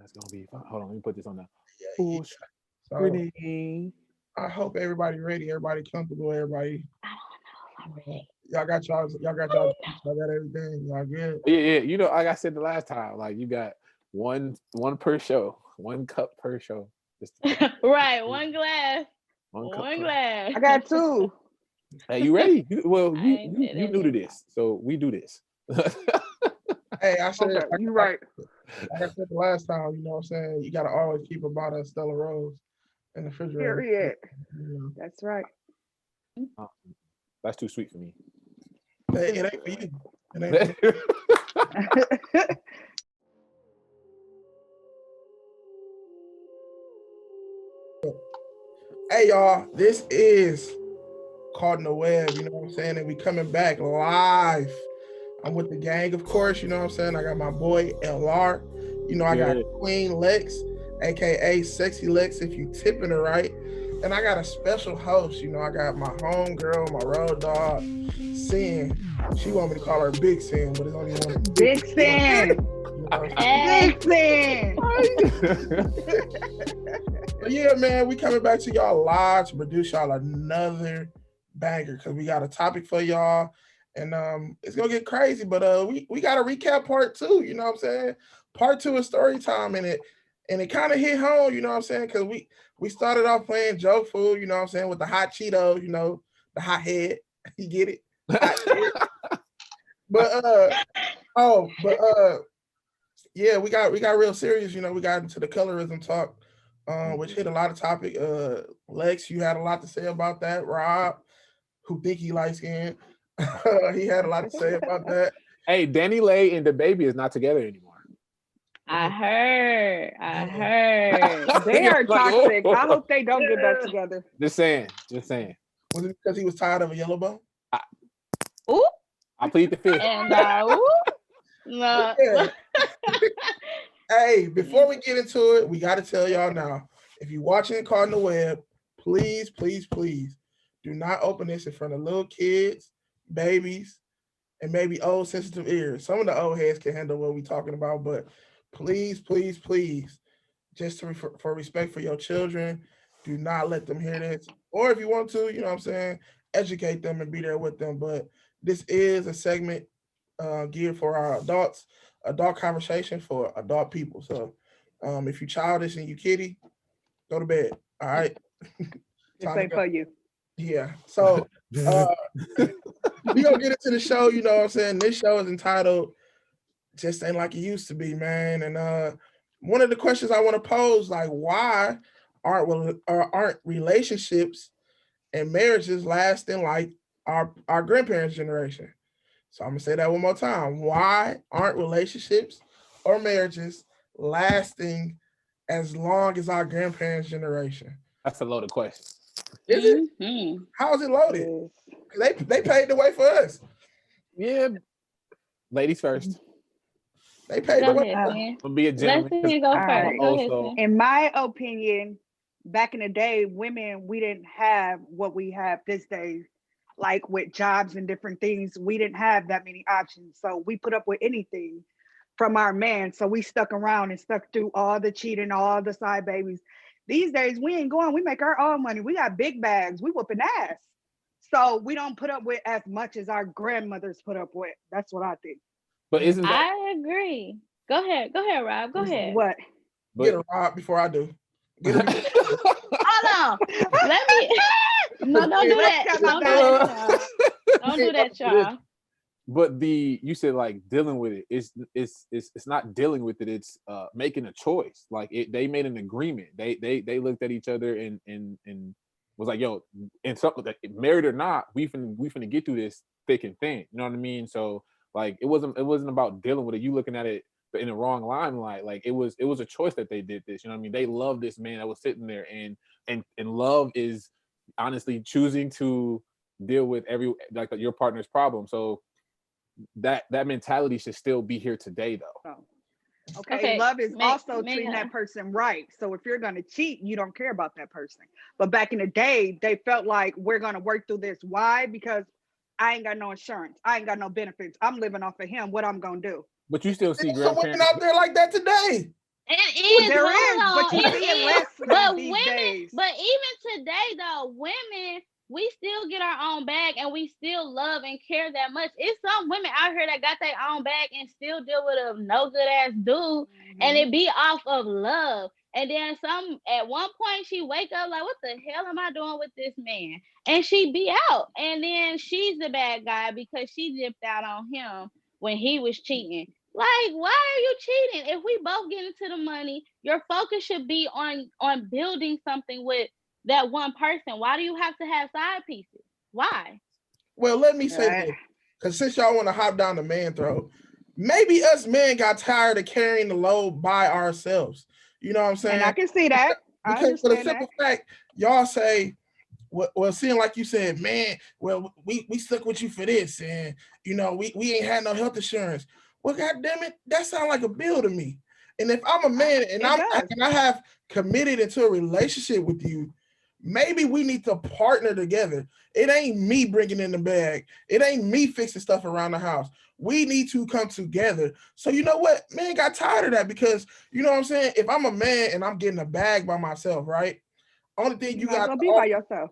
That's gonna be fun. Hold on, let me put this on the Yeah. full So screen. I hope everybody ready, everybody comfortable, everybody. Y'all got everything. Y'all good. Yeah. You know, like I said the last time, like you got one per show, 1 cup per show. Just Right, one glass. one cup One per. glass. I got two. Hey, you ready? Well, I you ain't you did you it new to yet. this, so we do this. Hey, I said, Okay, you right. like I said the last time, you know what I'm saying? You gotta always keep a bottle of Stella Rose in the refrigerator. Period. You That's right. Oh, that's too sweet for me. know, it ain't for you. It ain't for you. Hey y'all, this is Caught in the Web, you know what I'm saying? And we coming back live. I'm with the gang, of course, you know what I'm saying? I got my boy LR. You know, I got Yeah. Queen Lex, aka Sexy Lex, if you tipping her right. And I got a special host, you know, I got my homegirl, my road dog, Sin. She want me to call her Big Sin, but it's only one Big Sin. You know? Hey. Big Sin. But yeah, man, we coming back to y'all live to produce y'all another banger because we got a topic for y'all. And it's gonna get crazy, but we got to recap part 2, you know what I'm saying? Part 2 is story time, and it kind of hit home, you know what I'm saying? Because we started off playing joke food, you know what I'm saying, with the hot Cheetos, you know, the hot head. You get it? Hot head. But yeah, we got real serious, you know, we got into the colorism talk, which hit a lot of topic. Lex, you had a lot to say about that. Rob, who think he light skinned, he had a lot to say about that. Hey, Danny Lay and the baby is not together anymore. I heard. They are Like, toxic. oh. I hope they don't get back together. Just saying. Was it because he was tired of a yellow bone? Ooh, I plead the fifth. and ooh. No. Yeah. Hey, before we get into it, we got to tell y'all now, if you're watching Caught in the Web, please, please, please do not open this in front of little kids, babies, and maybe old sensitive ears. Some of the old heads can handle what we're talking about, but please, please, please, just for respect for your children, do not let them hear this. Or if you want to, you know what I'm saying, educate them and be there with them. But this is a segment geared for our adult conversation for adult people. So if you childish and you kitty, go to bed. All right. This Time to ain't go. for you. Yeah. So we gonna get into the show, you know what I'm saying? This show is entitled Just Ain't Like It Used to Be, man. And one of the questions I want to pose, like, why aren't relationships and marriages lasting like our grandparents' generation? So I'm gonna say that one more time. Why aren't relationships or marriages lasting as long as our grandparents' generation? That's a loaded question. Is it? Mm-hmm. How is it loaded? Yes. 'Cause they paved the way for us. Yeah. Ladies first. They paid Go the way. ahead, Sin. I'm gonna be a Let's gentleman. see you go All first. right. Go ahead, Also, Sin. In my opinion, back in the day, women, we didn't have what we have this day, like with jobs and different things. We didn't have that many options. So we put up with anything from our man. So we stuck around and stuck through all the cheating, all the side babies. These days, we ain't going. We make our own money. We got big bags. We whooping ass. So we don't put up with as much as our grandmothers put up with. That's what I think. but isn't that? I agree. Go ahead, Rob. Go ahead. What? Get But a Rob before I do. Get him. Hold on. Let me. No, don't do that. Got my Don't do back. that, y'all. Don't do that, y'all. But you said like dealing with it. It's not dealing with it. It's making a choice. Like they made an agreement. They looked at each other and was like, yo, and something that married or not, we finna get through this thick and thin. You know what I mean? So like it wasn't about dealing with it. You looking at it in the wrong limelight. Like it was a choice that they did this. You know what I mean? They loved this man that was sitting there, and love is honestly choosing to deal with your partner's problem. So that mentality should still be here today though. Oh. Okay. Okay, Love is also May treating I? that person right. So if you're going to cheat, you don't care about that person. But back in the day, they felt like we're going to work through this. Why? Because I ain't got no insurance. I ain't got no benefits. I'm living off of him. What I'm going to do? But you still see There's some women grandparents. out there like that today. It is. There But is, hold but on. you It see it is. less But these women, days. but even today though, women, we still get our own bag and we still love and care that much. It's some women out here that got their own bag and still deal with a no good ass dude, and it be off of love. And then some at one point she wake up like, what the hell am I doing with this man? And she be out. And then she's the bad guy because she dipped out on him when he was cheating. Like, why are you cheating? If we both get into the money, your focus should be on building something with that one person. Why do you have to have side pieces? Why? Well, let me say Right. this, because since y'all want to hop down the man throat, maybe us men got tired of carrying the load by ourselves. You know what I'm saying? And I can see that. I Because for the understand that. simple fact, y'all say, well, seeing like you said, man, well, we stuck with you for this, and you know, we ain't had no health insurance. Well, god damn it, that sounds like a bill to me. And if I'm a man and It does. I have committed into a relationship with you, maybe we need to partner together. It ain't me bringing in the bag. It ain't me fixing stuff around the house. We need to come together. So you know what? Man got tired of that because you know what I'm saying? If I'm a man and I'm getting a bag by myself, right? Only thing you You're not got gonna to be by yourself.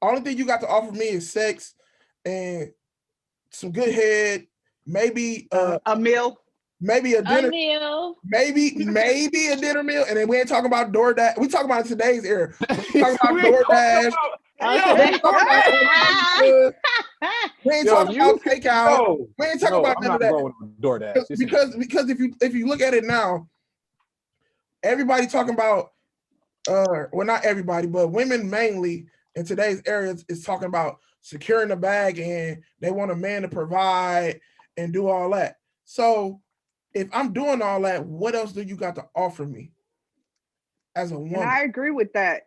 only thing you got to offer me is sex and some good head, maybe A meal. maybe a A dinner, meal. maybe a dinner meal, and then we ain't talking about DoorDash. We talking about in today's era. We talking about We ain't talking DoorDash. Oh, yo, We today. ain't talking about we ain't yo, talking about takeout. no, We ain't talking no, about I'm none of not that. going with DoorDash. Because if you look at it now, everybody talking about well, not everybody, but women mainly in today's era is talking about securing the bag and they want a man to provide and do all that. So if I'm doing all that, what else do you got to offer me as a And woman? I agree with that.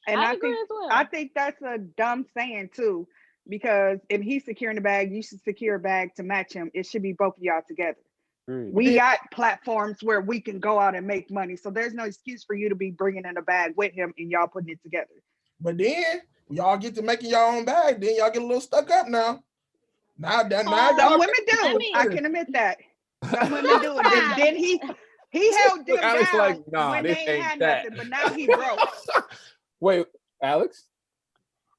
And I I agree think as well. I think that's a dumb saying too, because if he's securing the bag, you should secure a bag to match him. It should be both of y'all together. We Yeah. got platforms where we can go out and make money, so there's no excuse for you to be bringing in a bag with him and y'all putting it together. But then y'all get to making your own bag, then y'all get a little stuck up now. Now Oh, Some y'all women let do. me- I can admit that. Some women do, and then he held them Look, Alex, down like, nah, when this they ain't ain't had that. nothing, but now he broke. Wait, Alex?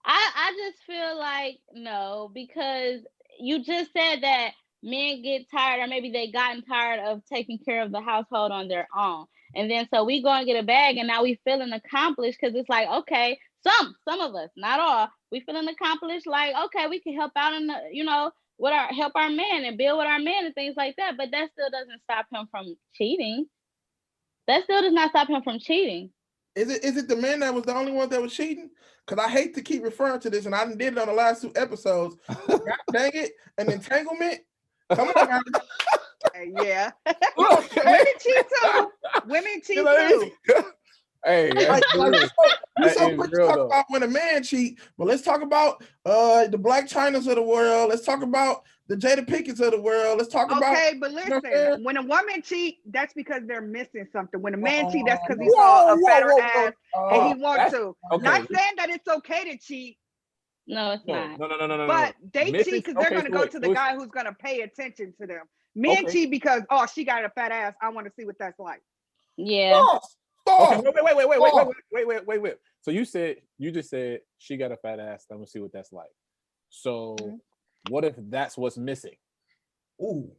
I just feel like no, because you just said that men get tired, or maybe they gotten tired of taking care of the household on their own. And then so we go and get a bag and now we feeling accomplished because it's like, okay, some of us, not all, we feeling accomplished, like, okay, we can help out in the, with our help our man and build with our man and things like that. But that still doesn't stop him from cheating. That still does not stop him from cheating. Is it the man that was the only one that was cheating? Because I hate to keep referring to this, and I did it on the last 2 episodes. God dang it, an entanglement. Come on, man. Yeah. Okay. Women cheat too. Women cheat too. Hey, that's Like real. we That so is quick to real, talk though. about when a man cheat, but let's talk about the Black Chinas of the world. Let's talk about the Jada Pinkets of the world. Let's talk about Okay, but you know what I'm listen, saying? when a woman cheat, that's because they're missing something. When a man cheat, that's because he Whoa, saw a whoa, fatter whoa, ass whoa. and he Oh, wants to. okay. Not saying that it's okay to cheat, No, it's not. No. but they Missing- cheat because they're okay, going to so go wait, to so the it's- guy who's going to pay attention to them. Men Okay. cheat because, oh, she got a fat ass. I want to see what that's like. Yeah. Stop. Okay, wait. So you just said she got a fat ass. I'm gonna see what that's like. So what if that's what's missing? Ooh.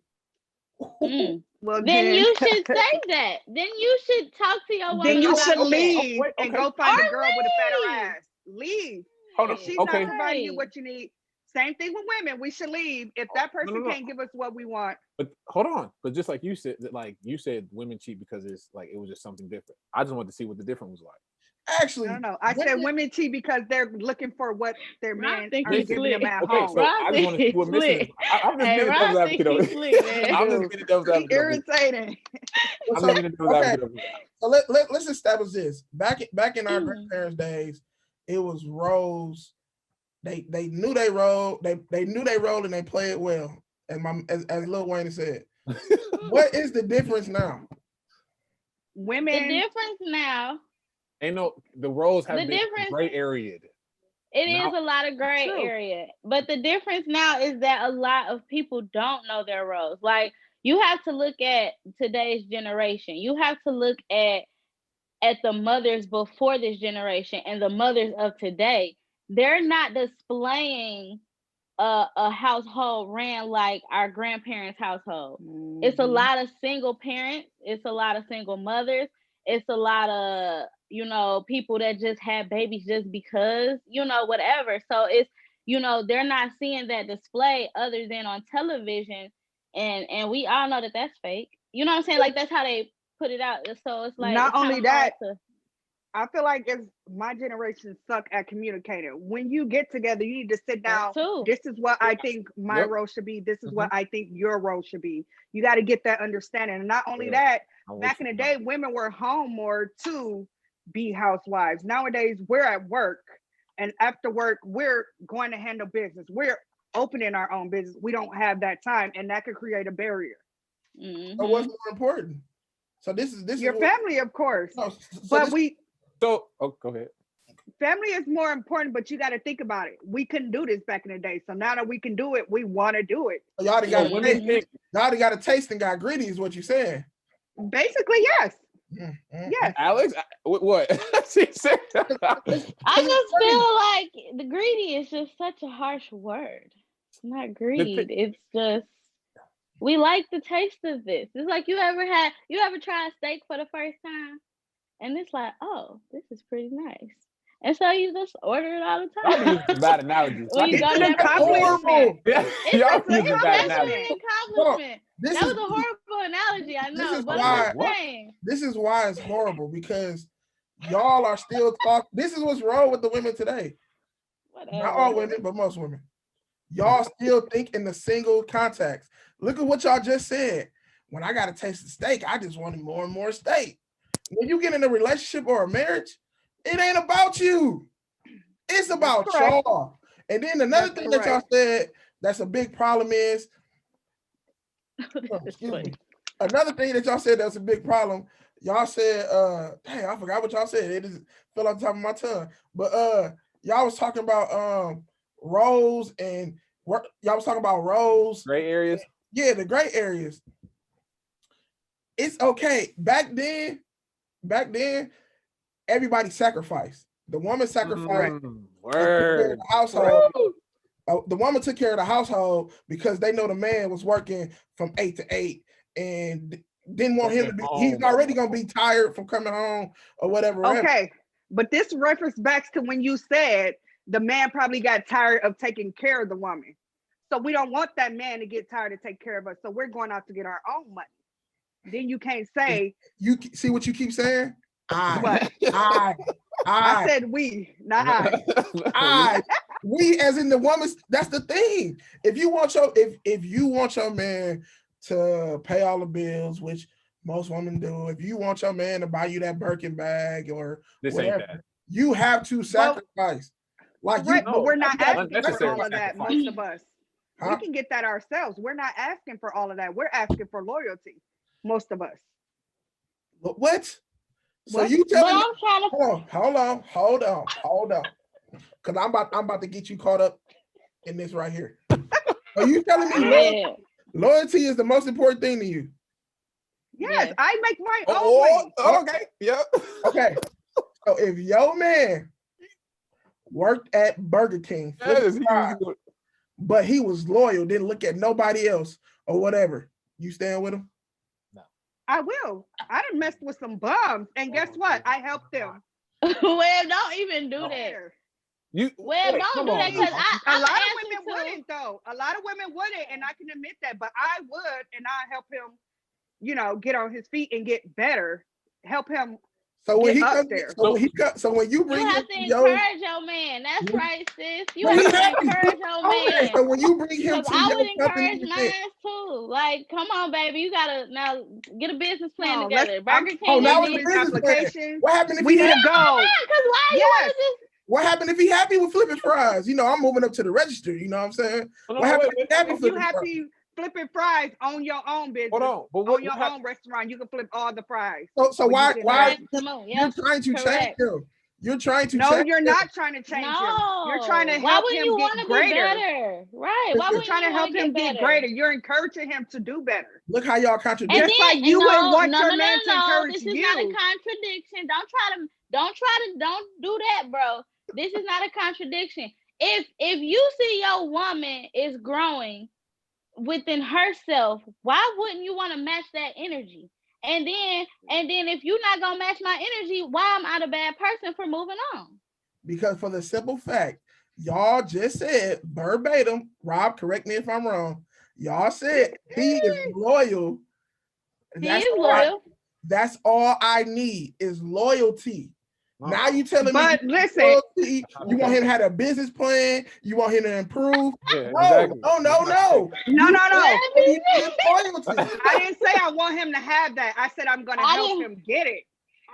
Mm. Well, Then you should say that. Then you should talk to your woman then you about should that. leave wait, and okay. go find a Or girl with a fatter leave. ass. Leave. Hold on, If she's okay. not providing you what you need, same thing with women. We should leave. If that person No. can't give us what we want, But hold on. But just like you said, you said women cheat because it's like it was just something different. I just wanted to see what the difference was like. Actually, no. I said women cheat because they're looking for what their Rob men think are he's giving them slick. at Okay, home. so I just want to see what missing is. I'm just Hey, being the Rob devil's think advocate over he's slick, man. I'm just being the devil's He advocate over here. irritating. I'm so, just being the devil's okay. advocate over here. So let's establish this. Back in our grandparents' days, it was roles. They knew they role. They knew they role and they play it well. As Lil Wayne said. What is the difference now? The Women, difference now, Ain't no the roles have the been difference, gray area. it Now- is a lot of gray True. area. But the difference now is that a lot of people don't know their roles. Like, You have to look at today's generation. You have to look at the mothers before this generation and the mothers of today. They're not displaying a household ran like our grandparents' household. It's a lot of single parents. It's a lot of single mothers. It's a lot of, people that just have babies just because, whatever. So it's, they're not seeing that display other than on television. And we all know that that's fake. You know what I'm saying? Like, that's how they put it out. So it's like, Not it's only kinda hard that, to, I feel like it's my generation suck at communicating. When you get together, you need to sit down. too. This is what I think my Yep. role should be. This is what I think your role should be. You got to get that understanding. And not only that, I'm with back in you. the day, women were home more to be housewives. Nowadays, we're at work, and after work, we're going to handle business. We're opening our own business. We don't have that time, and that could create a barrier. So what's more important? So this Your is family, of course, no, so but this- So, go ahead. family is more important, but you got to think about it. We couldn't do this back in the day. So now that we can do it, we want to do it. y'all done got a Women taste. think Y'all done got a taste and got greedy, is what you're saying. Basically, yes. Yes. Alex, what? She said. I just feel like the greedy is just such a harsh word. It's not greed. It's just, we like the taste of this. It's like, you ever tried steak for the first time? And it's like, oh, this is pretty nice. And so you just order it all the Y'all time. using bad analogies. When you go to that Horrible. Yeah, It's y'all a using bad compliment analogies. and compliment. This That is was a horrible analogy, I this know, is but why- I'm just saying. this is why it's horrible, because y'all are still talking. This is what's wrong with the women today. Whatever. Not all women, but most women. Y'all still think in the single context. Look at what y'all just said. When I got to taste the steak, I just wanted more and more steak. When you get in a relationship or a marriage, it ain't about you. It's about Correct. y'all. And then another That's thing that y'all correct. said that's a big problem is, excuse me. Another thing that y'all said that's a big problem. Y'all said, dang, I forgot what y'all said. It just fell off the top of my tongue. But y'all was talking about roles and y'all was talking about roles. Gray areas. Yeah, the gray areas. It's okay. Back then, everybody sacrificed. The woman sacrificed to take care of Word. the household. The woman took care of the household because they know the man was working from 8 to 8 and didn't want him to be. He's already gonna be tired from coming home or whatever. Okay. But this reference back to when you said the man probably got tired of taking care of the woman. So we don't want that man to get tired of taking care of us. So we're going out to get our own money. Then you can't say, You see what you keep saying? What? I said we, not I. we as in the woman. That's the thing. If you want your man to pay all the bills, which most women do, if you want your man to buy you that Birkin bag or This ain't whatever, that. you have to sacrifice. Correct, but we're not asking for unnecessary all of that, sacrifice. most of us. We Huh? can get that ourselves. We're not asking for all of that. We're asking for loyalty, most of us. What? So What? you But telling me? I'm trying to. Hold on. Because I'm about to get you caught up in this right here. Are you telling me Yeah. loyalty is the most important thing to you? Yes, Yeah. I make my own way. Okay. Yep. Okay. So if your man worked at Burger King, That is huge. but he was loyal, didn't look at nobody else or whatever, you stand with him? I will. I done messed with some bums, and guess what? I helped them. Well, don't even do that. There. Well, Hey, don't come do on that because now. A lot of I'm women asking too. wouldn't, though. A lot of women wouldn't, and I can admit that. But I would, and I help him, get on his feet and get better. Help him. So when Get he up comes, there. so when you You bring have him to to your, encourage your man. That's right, sis. You Well, have he to happy. encourage your okay, man. so when you bring him Because to I your would company, encourage mine too. Like, come on, baby. You gotta now get a business plan No, together. I'm- Burger King. oh, now is it's a it. business plan. applications. What happened if We he need to happy? go. Because why you Yes. wanna just What happened if he happy with flipping fries? You know, I'm moving up to the register. You know what I'm saying? Hold What on, happened wait, if he happy If you flipping fries? happy flipping fries on your own business, Hold on. But on your own restaurant, you can flip all the fries. So Or you why can why have- correct. Come on. you're Yep. trying to change correct. him? You're trying to No, change you're him. not trying to change him. You're trying to Why help wouldn't him you get want to be greater. better? Right. Why You're wouldn't trying you to want help to him get get better? greater. You're encouraging him to do better. Look how y'all And contradict. Just like then you no, wouldn't want no, your no, man to no, no. encourage This is you. not a contradiction. Don't do that, bro. This is not a contradiction. If you see your woman is growing within herself, why wouldn't you want to match that energy? And then if you're not gonna match my energy, why am I the bad person for moving on? Because for the simple fact, y'all just said verbatim, Rob, correct me if I'm wrong. Y'all said he is loyal. And He that's is all loyal. that's all I need is loyalty. No. Now you telling me But you listen, loyalty, you want him to have a business plan, you want him to improve. Yeah, No, exactly. no. no. You said he needed Let loyalty. I didn't say I want him to have that. I said I'm gonna I help didn't- him get it.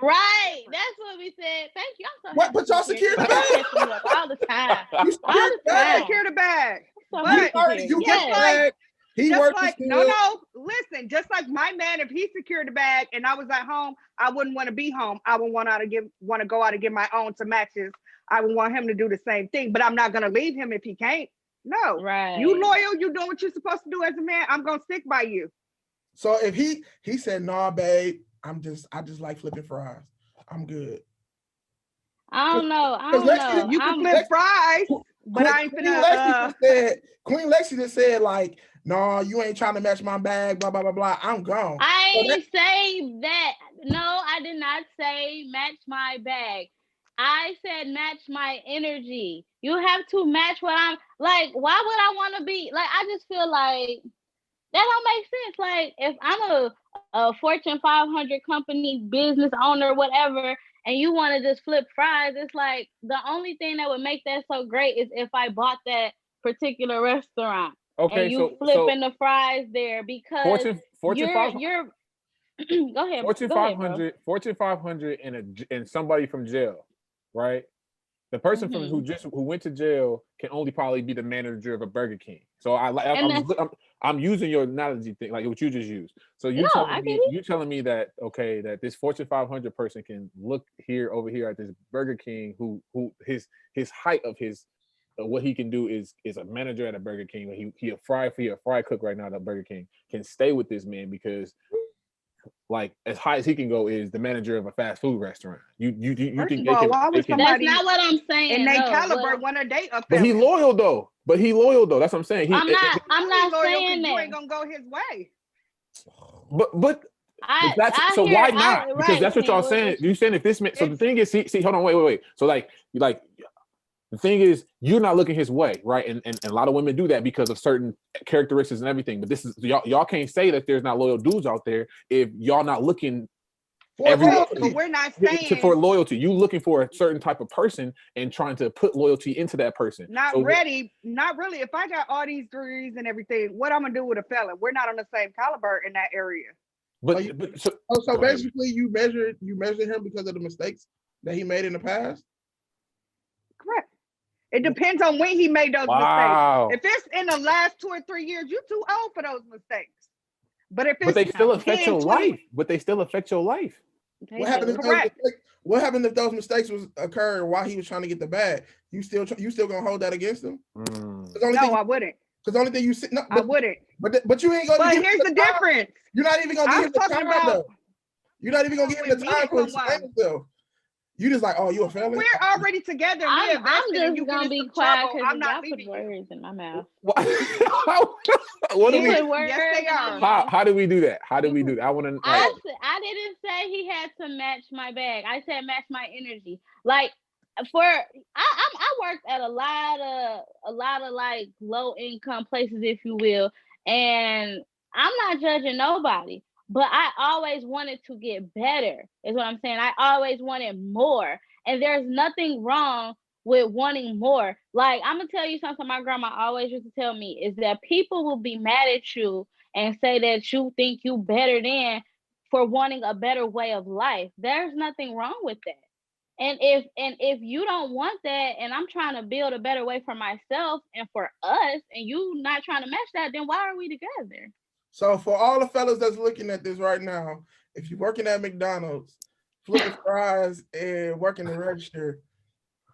Right. That's what we said. Thank you. I'm so What? happy But y'all to hear secured the you. Y'all bag. catching me up all the time. You All secured the the bag. time. Secure the bag. So But happy to hear You you. get Just the Yes. bag. He just working like still. no, listen, just like my man, if he secured the bag and I was at home, I wouldn't want to be home. I would want to go out and get my own to matches. I would want him to do the same thing, but I'm not gonna leave him if he can't. No, Right. you loyal, you doing what you're supposed to do as a man. I'm gonna stick by you. So if he said, "Nah, babe, I just like flipping fries. I'm good." I don't know. You can I'm flip fries, but I ain't Queen finna. Lexi just said like, "No, you ain't trying to match my bag." Blah blah blah blah. I'm gone. I So ain't say that. No, I did not say match my bag. I said match my energy. You have to match what I'm like. Why would I want to be like? I just feel like that don't make sense. Like if I'm a Fortune 500 company business owner, whatever, and you want to just flip fries, it's like the only thing that would make that so great is if I bought that particular restaurant Okay, and you so flipping the fries there because Fortune 500, you're go ahead, Fortune bro. 500, Fortune 500, and somebody from jail, right? The person from Mm-hmm. who went to jail can only probably be the manager of a Burger King. So And I'm using your analogy thing, like what you just used. So no, I get it. you telling me that okay, that this Fortune 500 person can look here over here at this Burger King who his height of his what he can do is a manager at a Burger King. He a fry cook right now at a Burger King, can stay with this man because like as high as he can go is the manager of a fast food restaurant. You First think of they all, can why would they can That's somebody not what I'm saying. in their No, caliber what want to date a But he felon? loyal though. That's what I'm saying. I'm not loyal saying because you that. ain't gonna go his way. but that's I so hear why not? Because right, that's what y'all saying. You saying if this man, so the thing is, see, hold on, wait. So like the thing is, you're not looking his way, right? And a lot of women do that because of certain characteristics and everything. But this is y'all can't say that there's not loyal dudes out there if y'all not looking For loyalty. But we're not saying for loyalty. You looking for a certain type of person and trying to put loyalty into that person. not So, ready, not really. If I got all these degrees and everything, what I'm gonna do with a felon? We're not on the same caliber in that area. but So go ahead. basically, you measure him because of the mistakes that he made in the past. Correct. It depends on when he made those Wow. mistakes. If it's in the last 2 or 3 years, you're too old for those mistakes. But if But it's they still affect 10, your 20, life. But they still affect your life. What happened if correct. what happened if those mistakes was occurred while he was trying to get the bag? You still gonna hold that against him? No, I wouldn't. Because the only thing you see, no, I wouldn't. But you ain't gonna. But give here's him the time. difference. You're not even gonna give I'm him the talking time about though. You're not even gonna give him the with me time and to explain someone. himself. You just like, oh, you a felon? We're already together. And we I'm invested, and just you get gonna in be some quiet trouble. because I'm not y'all put leaving you. words in my mouth. What do You we? put words Yes, they in my are. mouth. How do we do that? How do we do that? I want to. Like, I didn't say he had to match my bag. I said match my energy. Like I worked at a lot of like low income places, if you will, and I'm not judging nobody. But I always wanted to get better, is what I'm saying. I always wanted more. And there's nothing wrong with wanting more. Like, I'm gonna tell you something my grandma always used to tell me is that people will be mad at you and say that you think you better than for wanting a better way of life. There's nothing wrong with that. And if you don't want that and I'm trying to build a better way for myself and for us and you not trying to match that, then why are we together? So for all the fellas that's looking at this right now, if you're working at McDonald's flipping fries and working the register,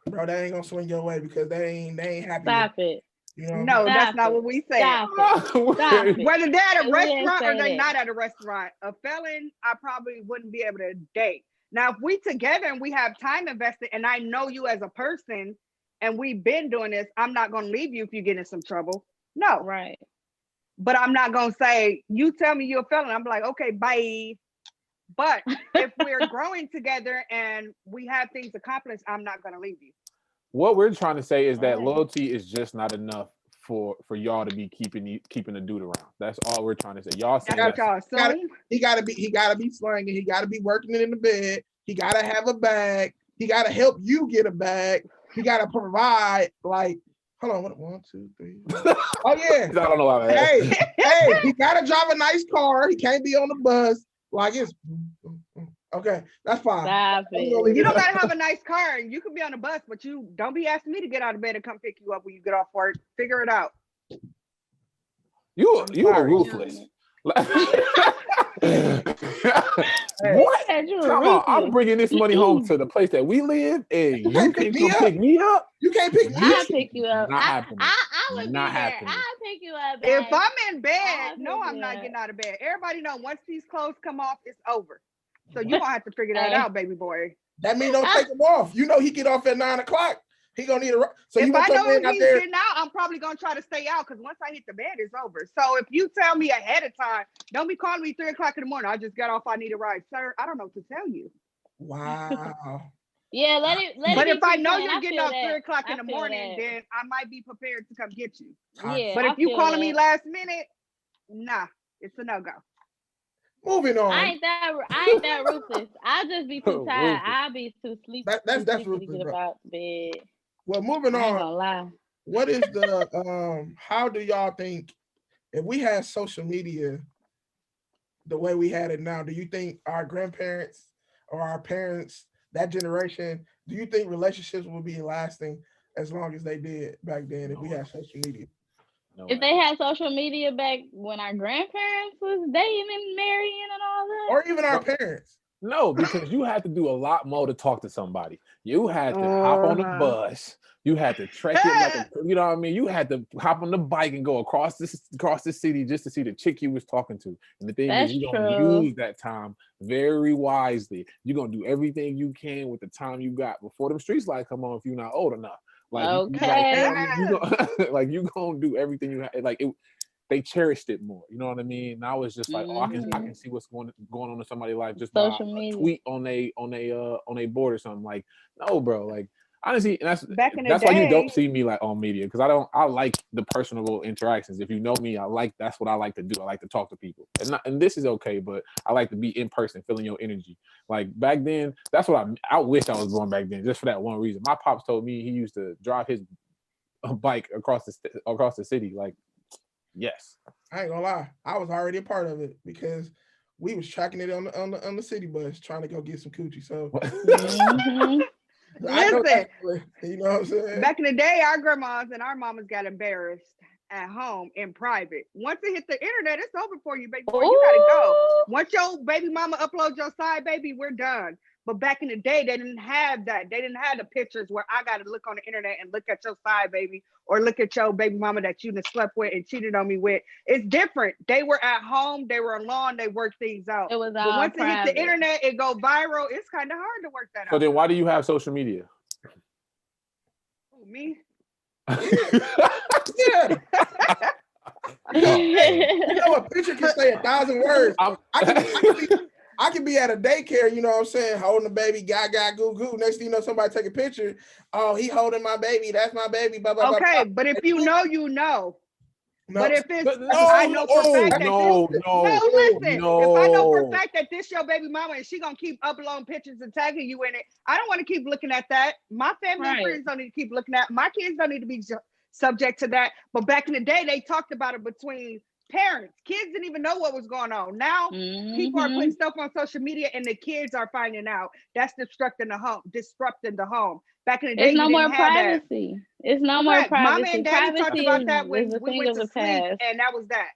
bro, that ain't gonna swing your way because they ain't happy. Stop it. You know? No, that's Stop not it. what we said. Stop it. Stop it. Whether they're at a We didn't restaurant or say they're that. not at a restaurant, a felon, I probably wouldn't be able to date. Now, if we together and we have time invested and I know you as a person and we've been doing this, I'm not going to leave you if you get in some trouble. No. Right. But I'm not going to say, you tell me you're a felon. I'm like, okay, bye. But if we're growing together and we have things accomplished, I'm not going to leave you. What we're trying to say is that Right. loyalty is just not enough for y'all to be keeping the dude around. That's all we're trying to say. Y'all saying That's what that y'all assume. He gotta be slanging. He gotta be working it in the bed. He gotta have a bag. He gotta help you get a bag. He gotta provide. Like, hold on, what? 1, 2, 3. Oh yeah. I don't know how that. Hey, he gotta drive a nice car. He can't be on the bus. Like it's okay. That's fine. Stop it. You don't gotta have a nice car. You can be on a bus, but you don't be asking me to get out of bed and come pick you up when you get off work. Figure it out. You are sorry. ruthless. Hey. What? Said you were Come on, I'm ruthless. bring this money home to the place that we live, and you can't can pick me come up. pick me up. You can't pick me I'll up. pick you up. Not I happening. would Not be there. happening. I'll pick you up. If babe. I'm in bed, I'll no, pick I'm you not up. getting out of bed. Everybody know once these clothes come off, it's over. So you gonna have to figure that Hey. out, baby boy. That means don't take him off. You know he get off at 9 o'clock. He gonna need a. So you If gonna I come know in out he's there? getting out, I'm probably gonna try to stay out because once I hit the bed, it's over. So if you tell me ahead of time, don't be calling me 3 o'clock in the morning. I just got off. I need a ride, sir. I don't know what to tell you. Wow. Yeah, let it. But if I be know planned. you're getting feel off that. 3 o'clock I in the feel morning, that. then I might be prepared to come get you. Yeah, But I if you feel calling me that. last minute, nah, it's a no go. Moving on. I ain't that ruthless. I'll just be too tired. Ruthless. I'll be too sleepy. That's sleepy to ruthless, get bro. about bed. Well, moving I ain't on. gonna lie. What is the how do y'all think if we had social media the way we had it now, do you think our grandparents or our parents, that generation, do you think relationships would be lasting as long as they did back then if we had social media? No If way. they had social media back when our grandparents was dating and marrying and all that, Or even our parents? No, because you had to do a lot more to talk to somebody. You had to hop on a bus. You had to trek it like you know what I mean. You had to hop on the bike and go across the city just to see the chick you was talking to. And the thing That's is, you're gonna true. use that time very wisely. You're gonna do everything you can with the time you got before them streets lights come on. If you're not old enough, like Okay. Yeah. like you gonna do everything you have. Like it, they cherished it more. You know what I mean? Now it's just like, oh, I can see what's going on in somebody's life just by Social a media. tweet on a board or something. Like, no, bro. Like, honestly, and Back in the that's why you day- don't see me like on media because I like the personable interactions. If you know me, that's what I like to do. I like to talk to people, and this is okay, but I like to be in person, feeling your energy. Like back then, that's what I wish I was born back then, just for that one reason. My pops told me he used to drive his bike across the city. Like, yes. I ain't gonna lie, I was already a part of it because we was tracking it on the city bus trying to go get some coochie. So Mhm. I know Listen, you know what I'm saying? back in the day, our grandmas and our mamas got embarrassed at home in private. Once it hit the internet, it's over for you, baby boy. You gotta go. Ooh. Once your baby mama uploads your side, baby, we're done. But back in the day, they didn't have that. They didn't have the pictures where I got to look on the internet and look at your side, baby, or look at your baby mama that you done slept with and cheated on me with. It's different. They were at home. They were alone. They worked things out. It was But all once it hit private. the internet, it go viral. It's kind of hard to work that So out. then, why do you have social media? Who, me? Yeah. You know, a picture can say 1,000 words. I can be at a daycare, you know what I'm saying, holding the baby, gaga, goo goo. Next thing you know, somebody take a picture. Oh, he holding my baby. That's my baby. Blah, blah, Okay, blah. but if you know, you know. No, But if it's, No, I know for a fact that no, this, no, listen, no. if I know for a fact that this your baby mama and she gonna keep uploading pictures and tagging you in it, I don't want to keep looking at that. My family and Right. friends don't need to keep looking at. My kids don't need to be subject to that. But back in the day, they talked about it between parents. Kids didn't even know what was going on. Now people are putting stuff on social media and the kids are finding out. That's disrupting the home. Back in the day, It's no you more didn't have that. privacy. It's no more Correct. Mama privacy. and daddy talked Privacy about that when is a we thing went of to the sleep, past. and that was that.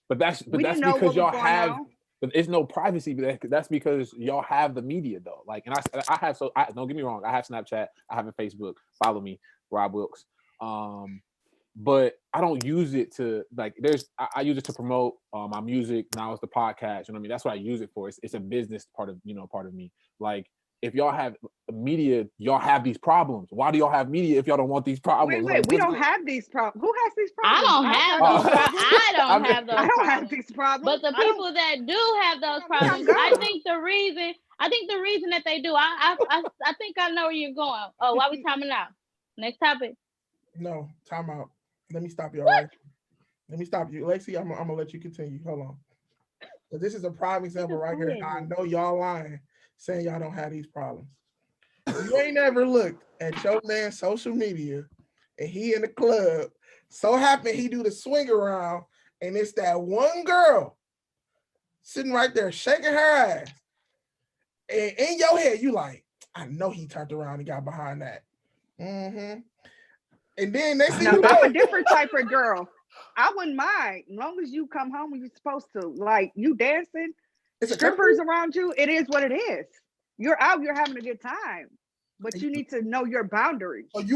But that's We didn't know because what was y'all going have on. But it's no privacy. But that's because y'all have the media though. Like, and I have don't get me wrong. I have Snapchat. I have a Facebook. Follow me, Rob Wilkes. But I don't use it to like. I use it to promote my music. Now it's the podcast. You know what I mean? That's what I use it for. It's a business part of me. Like, if y'all have media, y'all have these problems. Why do y'all have media if y'all don't want these problems? Wait, Like, we don't have these problems. Who has these I problems? don't have those. I don't have those. I don't have problems. these problems. But the people that do have those problems, I think the reason that they do, I think I know where you're going. Oh, why we timing out? Next topic. No, time out. Let me stop you. All right. Let me stop you, Lexi. I'm gonna let you continue. Hold on. But this is a prime example right here. I know y'all lying, saying y'all don't have these problems. You ain't ever looked at your man's social media and he in the club. So happen he do the swing around, and it's that one girl sitting right there shaking her ass. And in your head, you like, I know he turned around and got behind that. Mm-hmm. And then they see I'm a different type of girl. I wouldn't mind as long as you come home when you're supposed to. Like, you dancing, strippers around you, it is what it is. You're out, you're having a good time. But you need to know your boundaries. Wait,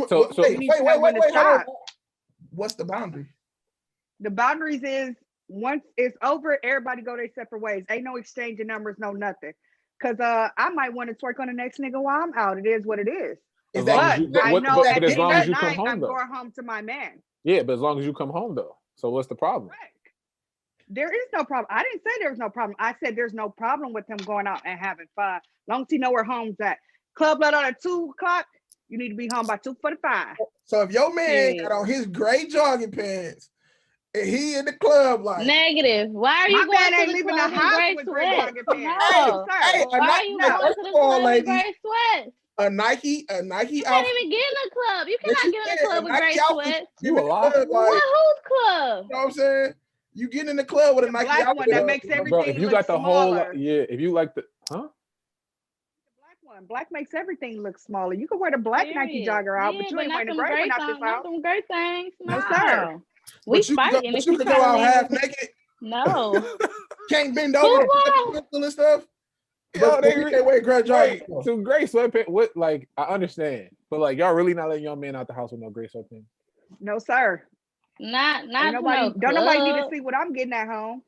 what's the boundary? The boundaries is once it's over, everybody go their separate ways. Ain't no exchanging numbers, no nothing. Cause I might want to twerk on the next nigga while I'm out. It is what it is. But as long as you come home, I'm though. going home to my man. Yeah, but as long as you come home though. So what's the problem? Correct. There is no problem. I didn't say there was no problem. I said there's no problem with him going out and having fun. As long as he know where home's at. Club let out at 2:00. You need to be home by 2:45. So if your man got on his gray jogging pants and he in the club like negative. Why are you going to the club in gray sweats? No, sir. Why are you going to the club in gray sweats? A Nike You can't even get in the club. You cannot get in the club with gray sweats. You a lot. Who's club? You know what I'm saying? You get in the club with a Nike outfit that makes everything. Bro, if you got the smaller. whole, if you like the, Black makes everything look smaller. You can wear the black Nike jogger out, but you ain't wearing the gray one out this house. Them gray things. No, sir. We fighting. But you can go out half naked. No. Can't bend over and stuff. But they can't wear gray joggers. So gray sweatpants. What? Like, I understand, but like, y'all really not letting your man out the house with no gray sweatpants? No, sir. Not nobody. Don't nobody need to see what I'm getting at home.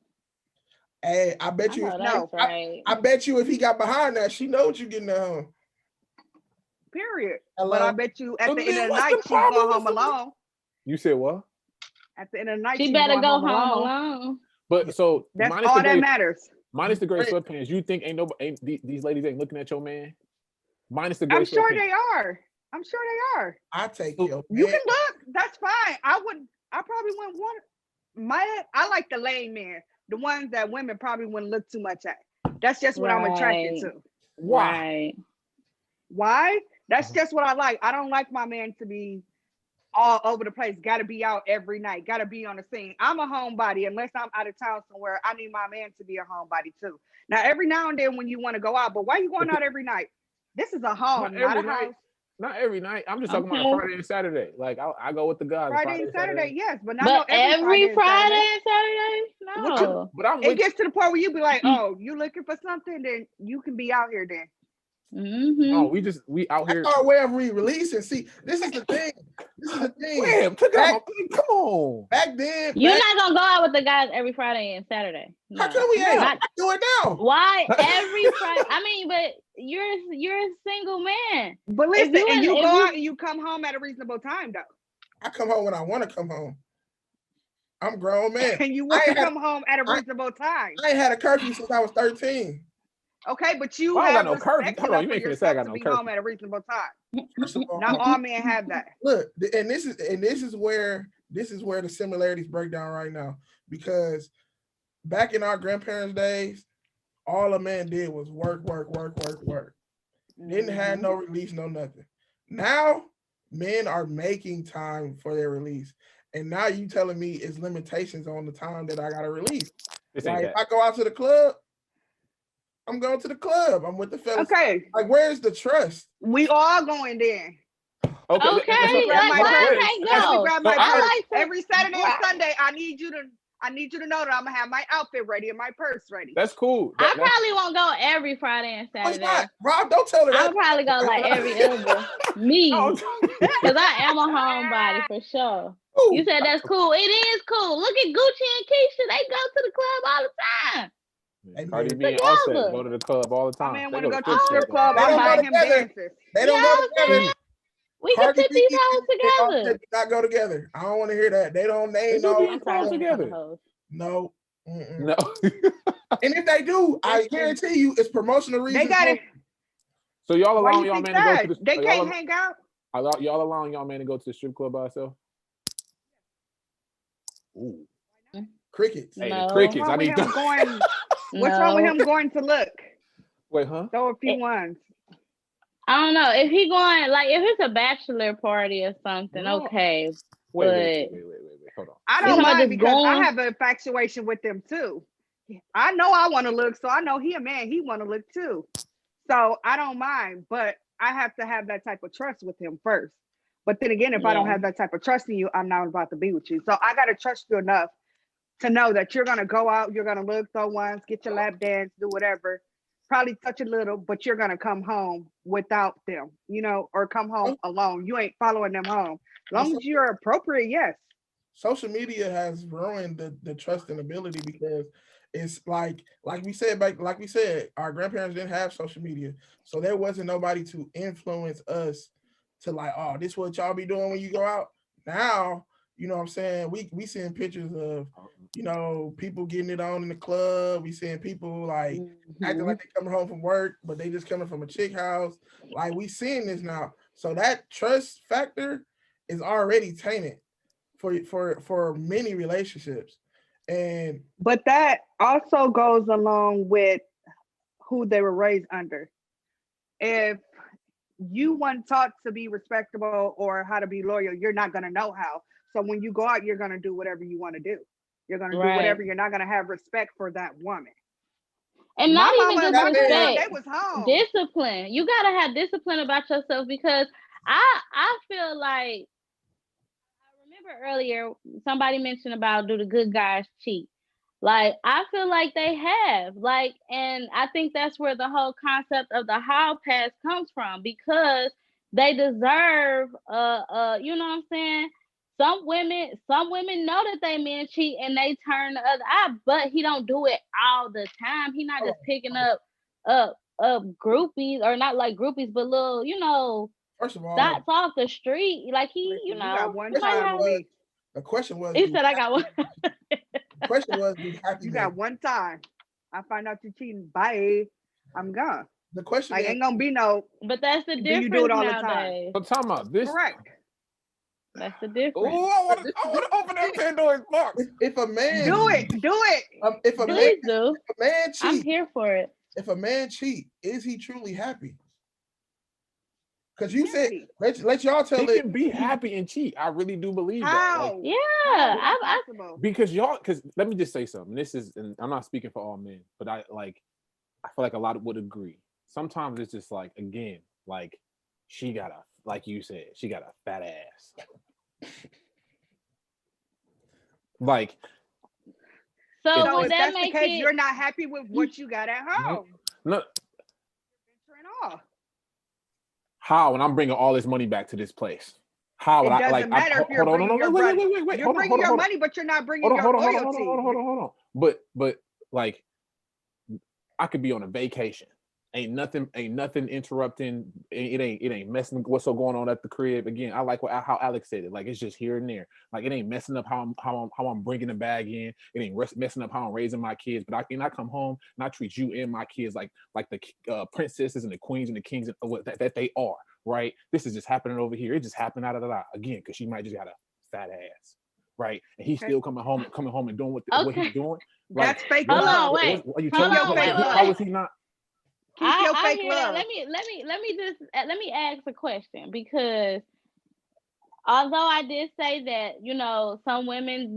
Hey, I bet you. No, right. I bet you if he got behind that, she know what you getting at home. Period. Hello? But I bet you at the end of the night she's going home alone. You said what? At the end of the night, she better go home alone. But so that's all that matters. Minus the gray sweatpants, you think these ladies ain't looking at your man? Minus the gray I'm sure they are. I'm sure they are. I take you. You can look. That's fine. I probably wouldn't want I like the lame men. The ones that women probably wouldn't look too much at. That's just what I'm attracted to. Why? Why? That's just what I like. I don't like my man to be all over the place. Got to be out every night. Got to be on the scene. I'm a homebody. Unless I'm out of town somewhere, I need my man to be a homebody too. Now, every now and then when you want to go out, but why are you going out every night? This is a home, not a house. Not every night. I'm just talking about Friday and Saturday. Like I go with the guys. Friday and Saturday, yes, but not but every Friday and Saturday. No, it gets to the point where you be like, "Oh, you looking for something? Then you can be out here then." Mm-hmm. No, we out here. That's our way of re-releasing. See, this is the thing. Wham, come on. Back then, you're not gonna go out with the guys every Friday and Saturday. No. How come we ain't do it now? Why every Friday? I mean, but you're a single man. But listen, you go out and you come home at a reasonable time, though. I come home when I want to come home. I'm a grown man. And you want to come home at a reasonable time. I ain't had a curfew since I was 13. Okay, but you have no curfew. Hold on, you making it say I got no curfew. Home at a reasonable time. First of all, not all men have that. Look, and this is where the similarities break down right now. Because back in our grandparents' days, all a man did was work. Didn't have no release, no nothing. Now, men are making time for their release. And now you telling me it's limitations on the time that I got to release. Like, if I go out to the club, I'm going to the club. I'm with the fellas. Okay. Like, where's the trust? We all going there. Okay. Every Saturday and Sunday, I I need you to know that I'm gonna have my outfit ready and my purse ready. That's cool. I probably won't go every Friday and No, it's Saturday. not. Rob, don't tell her that. I'll probably go like every other. Me, because I am a homebody for sure. Ooh, You said that's cool. It is cool. Look at Gucci and Keisha. They go to the club all the time. Hey, Cardi man. B and Offset Together. go to the club all the My time. man They want to go to strip the strip club. They I'm don't go buying him together. dances. They don't You know go what I'm together. saying? We can Cardi put B these and hoes Offset together. do not go together. I don't want to hear that. They They ain't do be no in clubs together. no. Mm-mm. No. And if they do, I guarantee you, it's promotional They reasons. got it. So y'all Why allowing you y'all think man to go that? to the They can't y'all, hang out. y'all allowing y'all man to go to the strip club by himself? Ooh. Crickets. Hey, the No. crickets. What's I wrong with need him to going? What's wrong with him going to look? wait, huh? Throw a few ones. I don't know if he going like if it's a bachelor party or something. No. Okay, Wait. Hold on. I You don't talking about mind just because I going? have an infatuation with them too. I know I want to look, so I know he a man. He want to look too. So I don't mind, but I have to have that type of trust with him first. But then again, if I don't Yeah. have that type of trust in you, I'm not about to be with you. So I gotta trust you enough to know that you're gonna go out, you're gonna look, throw ones, get your lap dance, do whatever, probably touch a little, but you're gonna come home without them, or come home alone. You ain't following them home. As long as you're appropriate, yes. Social media has ruined the trust and ability because it's like we said, our grandparents didn't have social media, so there wasn't nobody to influence us to like, oh, this what y'all be doing when you go out. Now, you know what I'm saying, we seeing pictures of, people getting it on in the club. We seeing people like acting like they coming home from work, but they just coming from a chick house. Like, we seeing this now, so that trust factor is already tainted for many relationships. But that also goes along with who they were raised under. If you weren't taught to be respectable or how to be loyal, you're not going to know how. So when you go out, you're going to do whatever you want to do. You're going to do whatever. You're not going to have respect for that woman. And My not even mama just and my dad, respect. they was home. Discipline. You gotta have discipline about yourself because I feel like I remember earlier somebody mentioned about do the good guys cheat. Like I feel like they have. Like, and I think that's where the whole concept of the hall pass comes from because they deserve you know what I'm saying? Some women know that they men cheat and they turn the other eye, but he don't do it all the time. He not just picking up groupies, or not like groupies, but little, First of all, dots off the street. Like he, You got one he might time have. with me. the question was, He said I got one. the question was, do happy You days. got one time. I find out you cheating. Bye. I'm gone. The question Like, is, ain't gonna be no. But that's the Do difference you do it all the nowadays. So talking about this. Correct. That's the difference. Oh, I want to open that Pandora's box. if a man Do it. if a man Please do. if a man I'm cheat, here for it. if a man cheat, is he truly happy? Because you said, Really? let y'all tell He it. can be happy and cheat. I really do believe that. Like, How? Yeah, How is that I possible? because let me just say something. And I'm not speaking for all men, but I feel like a lot would agree. Sometimes it's just like, again, like she got like you said, she got a fat ass. Like, so would if that that's the make case, it? you're not happy with what you got at home. no, Venturing off. how? When I'm bringing all this money back to this place, how would It I doesn't like? matter if you're bringing your brother. Wait. You're bringing your money, but you're not bringing your loyalty. Hold on. But like, I could be on a vacation. Ain't nothing interrupting. It ain't messing what's so going on at the crib. Again, I like how Alex said it. Like, it's just here and there. Like, it ain't messing up how I'm bringing the bag in. It ain't messing up how I'm raising my kids. But I come home and I treat you and my kids like the princesses and the queens and the kings and that they are. Right. This is just happening over here. It just happened again because she might just got a fat ass. Right. And he's still coming home and doing what he's doing. Like, That's fake Hold love. on, wait. Are you Hold telling on, me? wait. How is he not? Keep your fake hear that. love. Let me ask a question, because although I did say that, some women,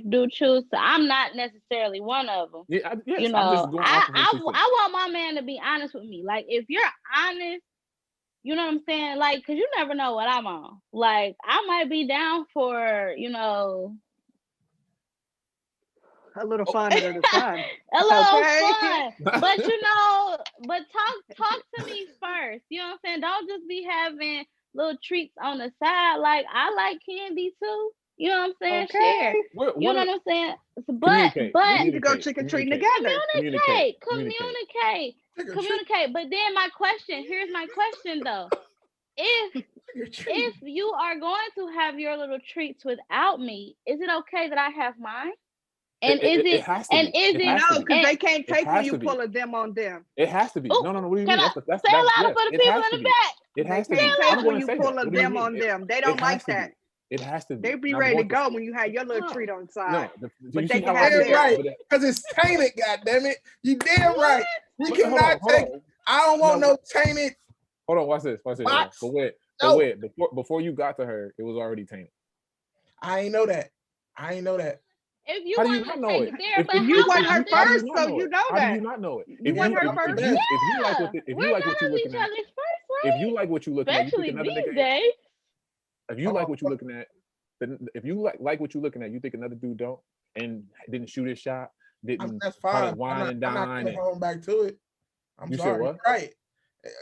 do choose to, I'm not necessarily one of them. Yeah, yes, I'm just going off of what you said. I want my man to be honest with me. Like, if you're honest, you know what I'm saying? Like, because you never know what I'm on. Like, I might be down for, a little fun under the sun. A little Okay. fun. But you know, but talk to me first. You know what I'm saying? Don't just be having little treats on the side. Like I like candy too. You know what I'm saying? Share. Okay. You know what I'm saying? But We need to go trick or treating together. communicate. But then my question, here's my question though. If you are going to have your little treats without me, is it okay that I have mine? And It has to be. It has No, to be. because they can't It take when has you to be. pull a them on them. It has to be. Ooh, No. What do you can mean? I That's say yes. louder for the It people has in to the be. back? It They has to be. can't I'm take when going to you say pull that. a What do you them mean? on them. They It don't has like to be. that. It has to be. They be And I'm ready to going to go say when you have your little treat on the side. no. Do But you they see can how I have did Damn theirs. that? right, because it's tainted. God damn it, you damn right. We But hold cannot on. take. I don't want no tainted. Hold on. Watch this. Hold on. Box. But wait. No. Before you got to her, it was already tainted. I ain't know that. If you How do you want not to know take it? it there, but You how want about her this? How do you first, not so know you it? know How do that. you not know it? You want her first. If you like what if We're you like what gonna you be looking each at, other's first, if right? you like what you looking at, you think Especially another these nigga. days. If you like what you looking at, then if you like what you looking at, you think another dude don't and didn't shoot his shot, didn't That's try to fine. wine and I'm not dine. going home back to it. I'm You said sorry. what? Right.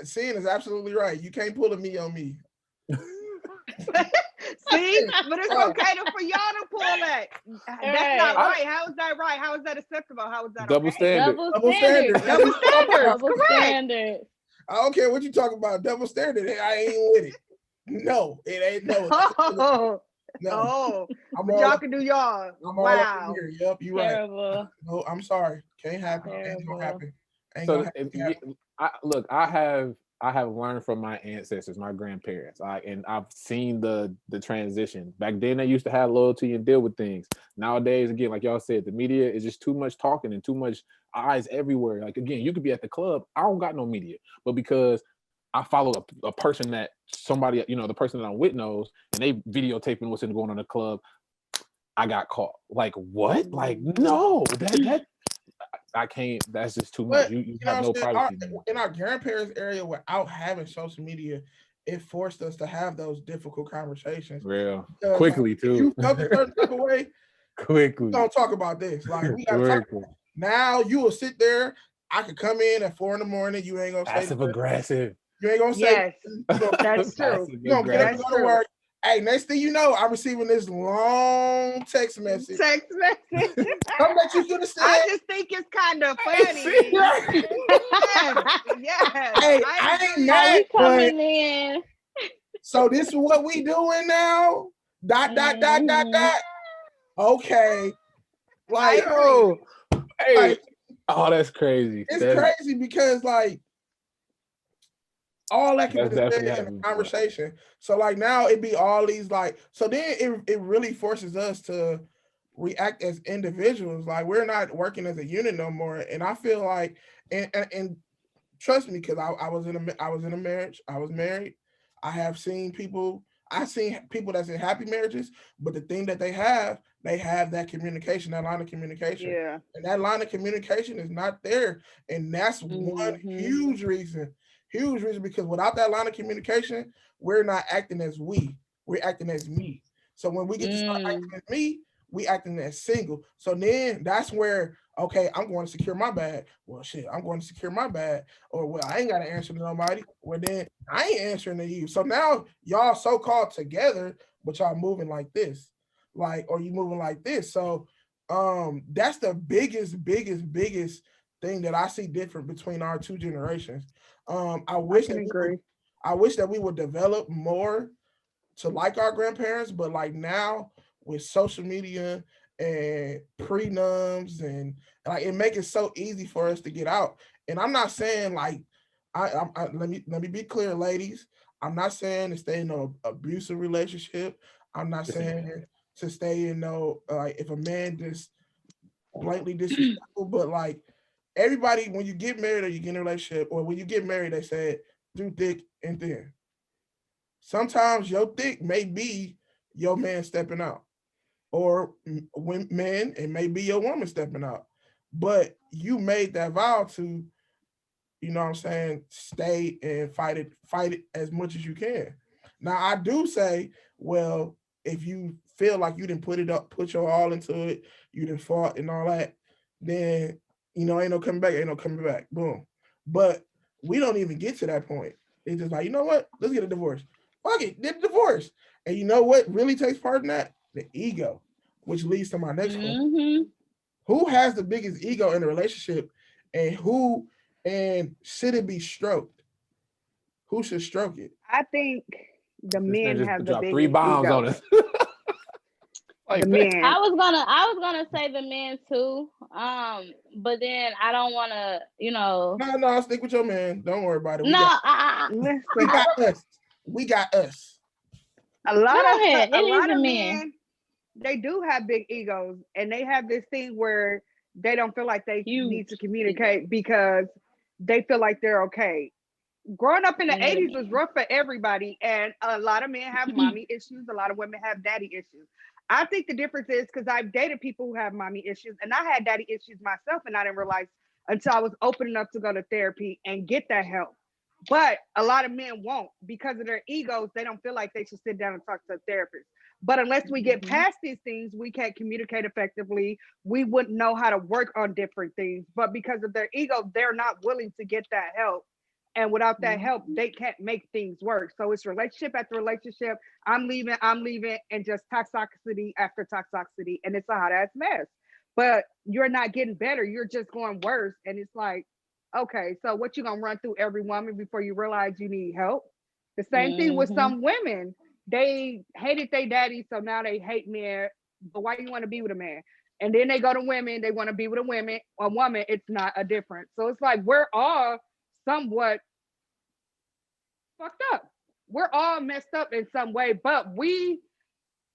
Seeing is absolutely right. You can't pull a me on me. See, but it's okay for y'all to pull that. That's not right. How is that right? How is that acceptable? How is that Double okay? standard. Double standard. Double standard. Double Correct. standard. I don't care what you talking about. Double standard. I ain't with it. No, it ain't no. Oh, No. oh. I'm But all y'all up, can do y'all. I'm all up Wow. in here. Yep, you right. Terrible. No, I'm sorry. Can't happen. Ain't Terrible. gonna happen. Ain't So gonna happen. look, I have learned from my ancestors, my grandparents, and I've seen the transition. Back then, they used to have loyalty and deal with things. Nowadays, again, like y'all said, the media is just too much talking and too much eyes everywhere. Like again, you could be at the club. I don't got no media, but because I follow a person that somebody, the person that I'm with knows, and they videotaping what's going on in the club, I got caught. Like what? Like no, that I can't. That's just too much. But You have no privacy anymore. In our grandparents' area, without having social media, it forced us to have those difficult conversations. Real Because, quickly too. You felt a certain type of way. Quickly. Don't talk about this. Like we gotta talk. Now you will sit there. I could come in at 4 a.m. You ain't gonna say passive aggressive. You ain't gonna say yes. That's true. You gonna get up and go to work. Hey, next thing you know, I'm receiving this long text message. Something that you should have said. I just think it's kind of funny. yes. Hey, I ain't mad. Coming in. So this is what we doing now. ... Okay. Like, oh, hey, like, oh, that's crazy. It's crazy because like all that can be said in a conversation. So like now it be all these like, so then it really forces us to react as individuals. Like we're not working as a unit no more. And I feel like, and trust me, because I was in a marriage. I was married. I've seen people that's in happy marriages, but the thing that they have that communication, that line of communication. Yeah. And that line of communication is not there. And that's one huge reason, because without that line of communication, we're not acting as we're acting as me. So when we get to start acting as me, we acting as single. So then that's where, okay, I'm going to secure my bag. Well, shit, I'm going to secure my bag. Or, well, I ain't got to answer to nobody. Well, then I ain't answering to you. So now y'all so-called together, but y'all moving like this. Like, or you moving like this. So that's the biggest thing that I see different between our two generations. I wish that we would develop more to like our grandparents, but like now with social media and prenums and like it makes it so easy for us to get out. And I'm not saying like let me be clear, ladies. I'm not saying to stay in an abusive relationship. I'm not saying to stay in like if a man just blatantly disrespectful, but like everybody, when you get married or you get in a relationship, or when you get married, they said through thick and thin. Sometimes your thick may be your man stepping out, or when men, it may be your woman stepping out, but you made that vow to, you know what I'm saying, stay and fight it as much as you can. Now I do say, well, if you feel like you didn't put your all into it, you didn't fought and all that, then ain't no coming back. Boom. But we don't even get to that point. It's just like, you know what? Let's get a divorce. Fuck it, get a divorce. And you know what really takes part in that? The ego, which leads to my next question. Who has the biggest ego in the relationship, and should it be stroked? Who should stroke it? I think the This man men just have the dropped biggest 3 bombs ego. on us. The Like, men. I was gonna say the men too. But then I don't wanna, No, stick with your man. Don't worry about it. Listen, We got us. We got us. a lot Go of ahead. a It is lot the of men. men, they do have big egos, and they have this thing where they don't feel like they Huge need to communicate because they feel like they're okay. Growing up in the 80s was rough for everybody, and a lot of men have mommy issues, a lot of women have daddy issues. I think the difference is because I've dated people who have mommy issues, and I had daddy issues myself, and I didn't realize until I was open enough to go to therapy and get that help. But a lot of men won't because of their egos. They don't feel like they should sit down and talk to a therapist. But unless we get past these things, we can't communicate effectively. We wouldn't know how to work on different things. But because of their ego, they're not willing to get that help. And without that help, they can't make things work. So it's relationship after relationship. I'm leaving, and just toxicity after toxicity. And it's a hot ass mess. But you're not getting better. You're just going worse. And it's like, okay, so what you gonna run through every woman before you realize you need help? The same thing with some women. They hated their daddy, so now they hate men. But why you want to be with a man? And then they go to women, they want to be with a woman, it's not a difference. So it's like we're all somewhat fucked up. We're all messed up in some way, but we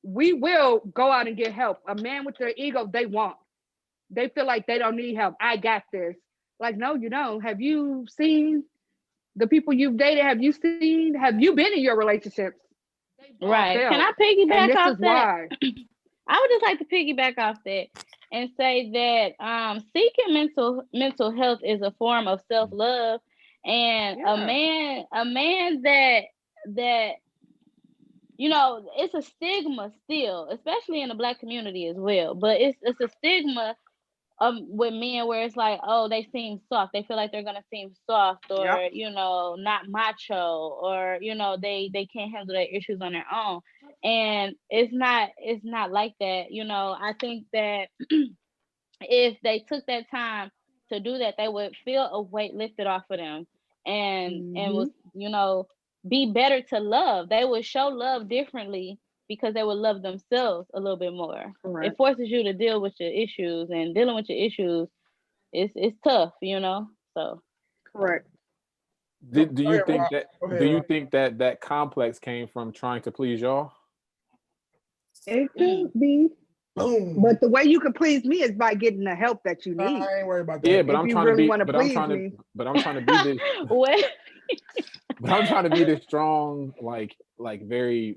will go out and get help. A man with their ego, they won't. They feel like they don't need help. I got this. Like, no, you don't. Have you seen the people you've dated? Have you been in your relationships? Right. Can I And piggyback this off is that? why. I would just like to piggyback off that and say that seeking mental health is a form of self-love, and Yeah. a man that it's a stigma still, especially in the Black community as well. But it's a stigma with men where it's like, oh, they seem soft. They feel like they're gonna seem soft, or Yep. not macho, or they can't handle their issues on their own. And it's not like that. I think that if they took that time to do that, they would feel a weight lifted off of them, and was be better to love. They would show love differently because they would love themselves a little bit more. Correct. It forces you to deal with your issues, and dealing with your issues it's tough. So Correct. do Go you ahead, think Rob. that Go ahead, do you Rob. think that complex came from trying to please y'all? It could be. Boom. But the way you can please me is by getting the help that you need. I ain't worried about that. Yeah, but If I'm you trying to really be want to please me. but I'm trying to be this well, but I'm trying to be this strong, like very,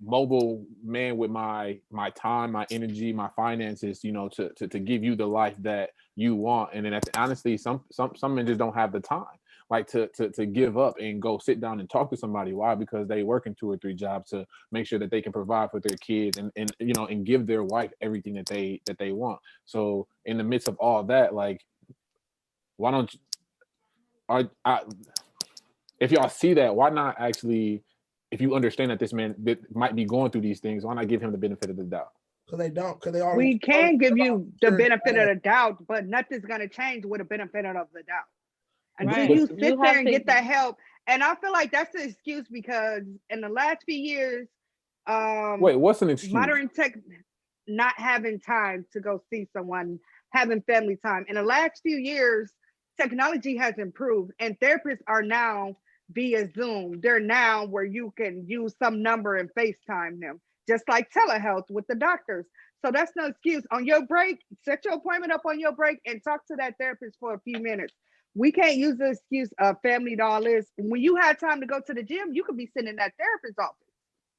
mobile man with my time, my energy, my finances, to give you the life that you want. And then honestly, some men just don't have the time, like to give up and go sit down and talk to somebody. Why? Because they working 2 or 3 jobs to make sure that they can provide for their kids and give their wife everything that they want. So in the midst of all that, like, why don't if y'all see that, why not actually, if you understand that this man might be going through these things, why not give him the benefit of the doubt? Because they don't. Because they already. We can give you the benefit of the doubt, but nothing's going to change with the benefit of the doubt. Until Right. you You sit have there and to- get that help. And I feel like that's the excuse because in the last few years, Wait, what's an excuse? modern tech not having time to go see someone, having family time. In the last few years, technology has improved and therapists are now via Zoom. They're now where you can use some number and FaceTime them, just like telehealth with the doctors. So that's no excuse. On your break, set your appointment up on your break and talk to that therapist for a few minutes. We can't use the excuse of family and all this. When you have time to go to the gym, you could be sitting in that therapist's office.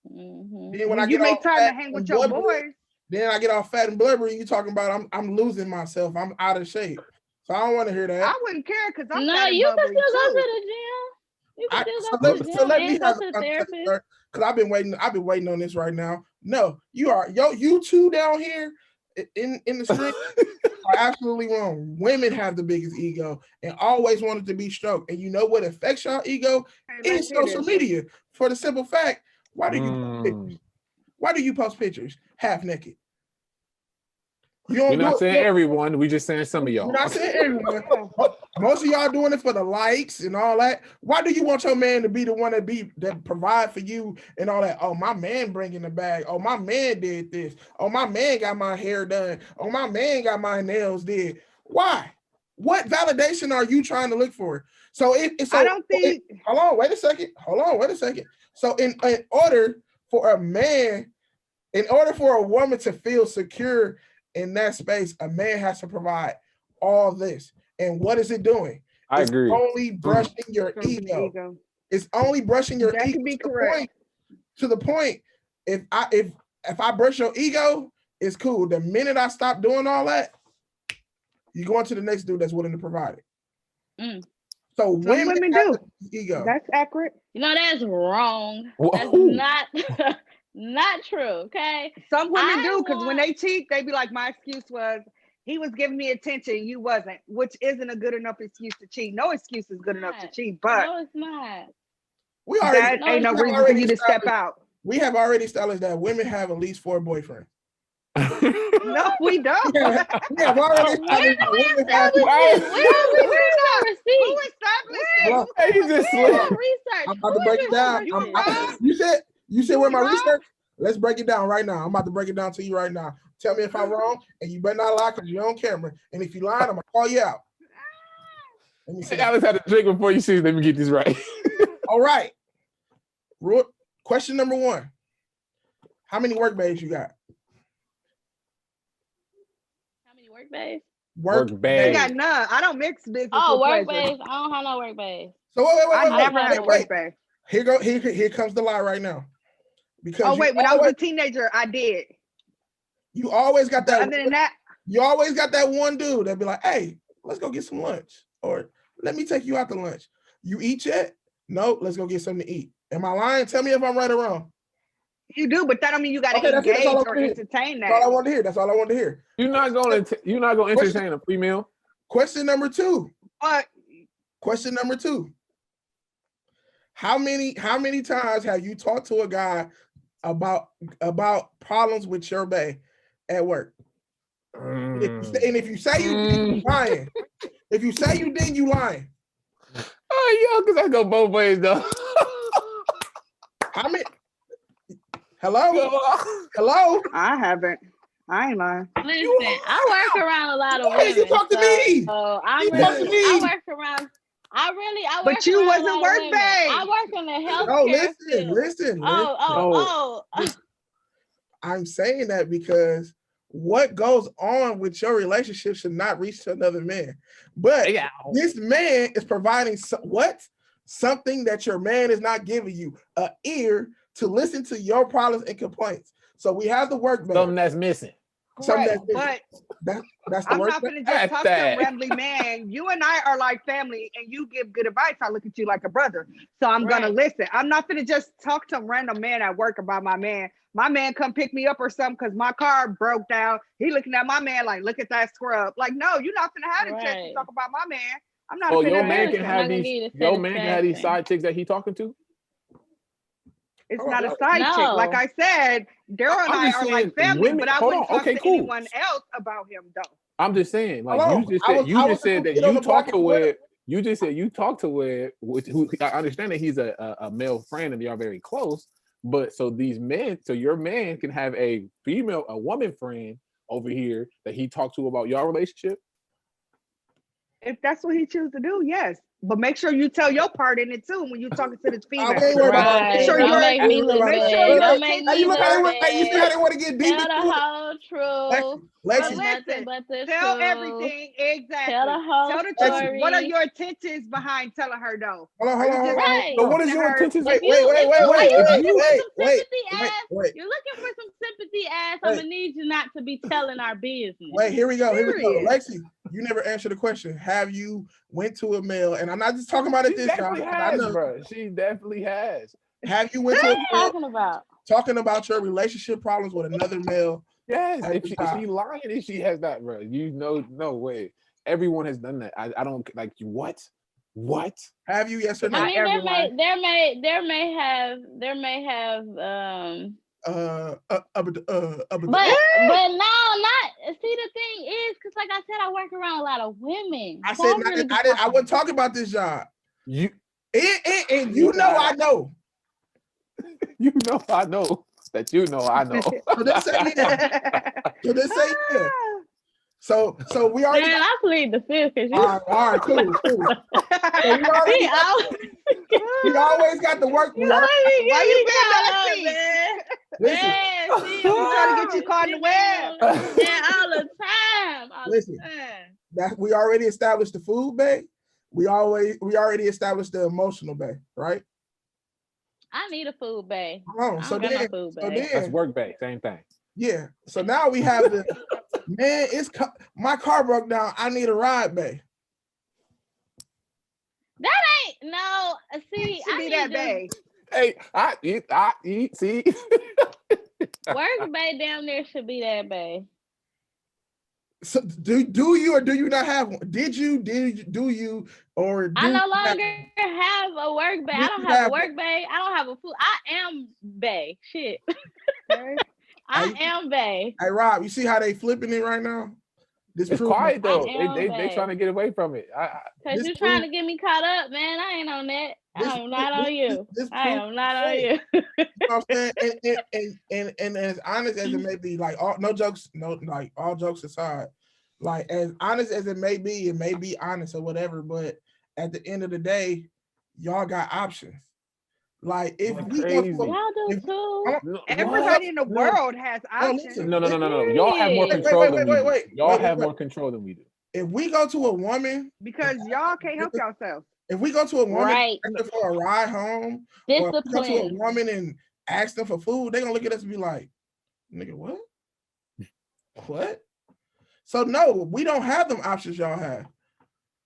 Then When you make time to hang with your boys, then I get all fat and blubbery. You talking about I'm losing myself. I'm out of shape. So I don't want to hear that. I wouldn't care because I'm no, fat and you can bubbly still go too. to the gym. You can still So go to let, the so gym let me and go have to a the conversation, therapist. because I've been waiting on this right now. No, you two down here in the street are absolutely wrong. Women have the biggest ego and always wanted to be stroked. And you know what affects your ego? Hey, let's Is hear social this. media. For the simple fact, why do you post pictures? Mm. Why do you post pictures half naked? You We're don't do not it. saying everyone. We just saying some of We're y'all. not saying everyone. Most of y'all doing it for the likes and all that. Why do you want your man to be the one that provide for you and all that? Oh, my man bringing the bag. Oh, my man did this. Oh, my man got my hair done. Oh, my man got my nails did. Why? What validation are you trying to look for? So I don't think. hold on, wait a second. So in order for a man, in order for a woman to feel secure in that space, a man has to provide all this. And what is it doing? I It's agree. only brushing your From the ego. It's only brushing your That ego could be to the correct. point. To the point, if I brush your ego, it's cool. The minute I stop doing all that, you go on to the next dude that's willing to provide it. Mm. So Some women women have do. the ego. That's accurate. You know, that's wrong. That's Whoa. not not true. Okay. Some women I do, because when want- they cheat, they be like, my excuse was he was giving me attention, you wasn't, which isn't a good enough excuse to cheat. No excuse is good enough to cheat, but No, it's not. We already that No, ain't no it's not. reason for you to step out. we have already established that women have at least 4 boyfriends. No, we don't. We have already established that women have. Establish this. No, Where's we did no not. Who receipt? established Hold it? on. Hey, you just Where's slipped. the research? I'm about to Who break it down. You researched it? wrong. You said You where my wrong. research? Let's break it down right now. I'm about to break it down to you right now. Tell me if I'm wrong, and you better not lie because you're on camera. And if you lying, I'm gonna call you out. Let me see. Alex had to drink before you see. Let me get this right. All right. Question number 1. How many work bays you got? How many work bays? Work I bag. got none. I don't mix business Oh, with work pleasure. bays. I don't have no work bays. So I never had a wait. work bay. Here comes the lie right now. Because Oh, wait, when I was a teenager, I did. you always got But that. other than that, You always got that one dude that be like, hey, let's go get some lunch. Or let me take you out to lunch. You eat yet? No, let's go get something to eat. Am I lying? Tell me if I'm right or wrong. you do, but that don't mean you got to Okay, that's engage all I or wanna hear. entertain That's all I that. wanted to hear. That's all I wanted to hear. You're not gonna entertain a female. Question number 2. But Question number 2. How many times have you talked to a guy about problems with your bae at work? And if you say you did, you lying. If you say you did, you lying. Oh, yo, because I go both ways though. How many? Hello? I haven't. I ain't lying. Listen, I work around a lot of Why did women. you talk to me? So I'm You really, talk to me. I work around. I work But you around wasn't a lot of work women. babe. I work in the No, healthcare field. listen. Oh. I'm saying that because what goes on with your relationship should not reach to another man. But Yeah. this man is providing something that your man is not giving you, an ear to listen to your problems and complaints. So we have the work man. Something that's missing. Something Correct, that's but that's the I'm work not man. gonna just At talk that. to a rambly man. You and I are like family, and you give good advice. I look at you like a brother, so I'm gonna Right. listen. I'm not gonna just talk to a random man at work about my man. My man come pick me up or something because my car broke down. He looking at my man like, look at that scrub. Like, no, you're not gonna have a chance to Right. talk about my man. I'm not Oh, gonna your Right. man listen. can I'm not have gonna these. need a Your man can have these satisfaction. side chicks that he talking to. It's Oh, not a no. side chick. Like No. I said, Daryl and I'm I just are saying, like family, women- but I hold wouldn't on. talk Okay, to cool. anyone else about him though. I'm just saying, like Hello. you just I said, was the new that kid on you the block talk to as well. where you just said you talk to where who I understand that he's a male friend and they are very close. But so your man can have a woman friend over here that he talked to about your relationship. If that's what he chooses to do, yes. But make sure you tell your part in it too when you're talking to this I female. ain't worried about that. Right. Sure Don't you're- make me look Make bad. sure you're Don't make Hey, me you look look how they want. Hey, you see how bad. they want to get deep Tell the into it? whole the truth. Lexi, And nothing but the Tell truth. everything exactly. Tell the whole Tell the story. truth. What are your intentions behind telling her though? hold Are you on. just Right. So what is to your her- intentions? Wait, If you looking for some sympathy ass, you're looking for some sympathy ass, I'm gonna need you not to be telling our business. Wait, here we go. Period. Lexi, you never answered the question. Have you went to a male? And I'm not just talking about it She this job. definitely I has, know. bro. She definitely has. Have you went to a What are you male talking about? talking about your relationship problems with another male? Yes. At If the she top. lying, if she has not, bro. You know, no way. Everyone has done that. I don't like you. What? Have you? Yes or no? I mean, everyone. there may have but no, not see the thing is because like I said, I work around a lot of women. I So said I'm really I wouldn't talk about this job. You And you know I know. you know I know that you know I know. So they say yeah. So we already Man, I plead the fifth because you all right, cool. So we always got the work. Why you being up, messy? man. Listen, Man, see, She trying to get you caught in the web. Man, all the time. Listen. That we already established the food bay. We already established the emotional bay, right? I need a food bay. Oh, I don't got no food bay. That's work bay, same thing. Yeah. So now we have the man. My car broke down. I need a ride bay. That ain't no. See, Should be that bad. Hey, I eat. See, work bay down there should be that bay. So do you or do you not have one? Did you or do I no you longer have a work bay. I don't have a work bay. I don't have a food. I am bay. Shit. I am bay. Hey Rob, you see how they flipping it right now? This it's quiet though. They bay. trying to get away from it. Cause you trying to get me caught up, man. I ain't on that. I am not on you. I am not on you. You know what I'm saying? And as honest as it may be, like all jokes aside, like as honest as it may be honest or whatever, but at the end of the day, y'all got options. Like if we go to y'all do too. Everybody in the world has options. No. Y'all have more control than we do. Y'all have more control than we do. If we go to a woman, because y'all can't help yourselves. If we go to a woman right. for a ride home, or if we go to a woman and ask them for food, they're gonna look at us and be like, nigga, what? What? So no, we don't have them options y'all have.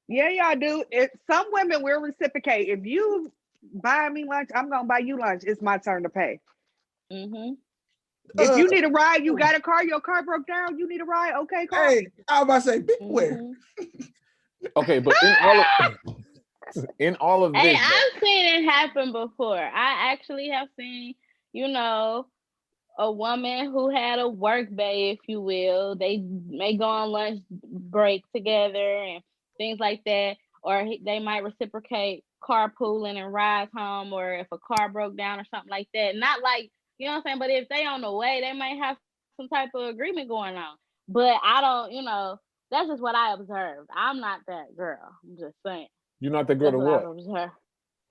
Yeah, y'all do. Some women will reciprocate. If you buy me lunch, I'm gonna buy you lunch. It's my turn to pay. Mm-hmm. If you need a ride, you got a car, your car broke down, you need a ride, okay, car. Hey, I was about to say, beware. Okay, but in all of this, hey, I've seen it happen before. I actually have seen, a woman who had a work bay, if you will. They may go on lunch break together and things like that, or they might reciprocate carpooling and rides home, or if a car broke down or something like that. Not like, you know what I'm saying, but if they on the way, they might have some type of agreement going on. But I don't, that's just what I observed. I'm not that girl. I'm just saying. You're not the girl to what?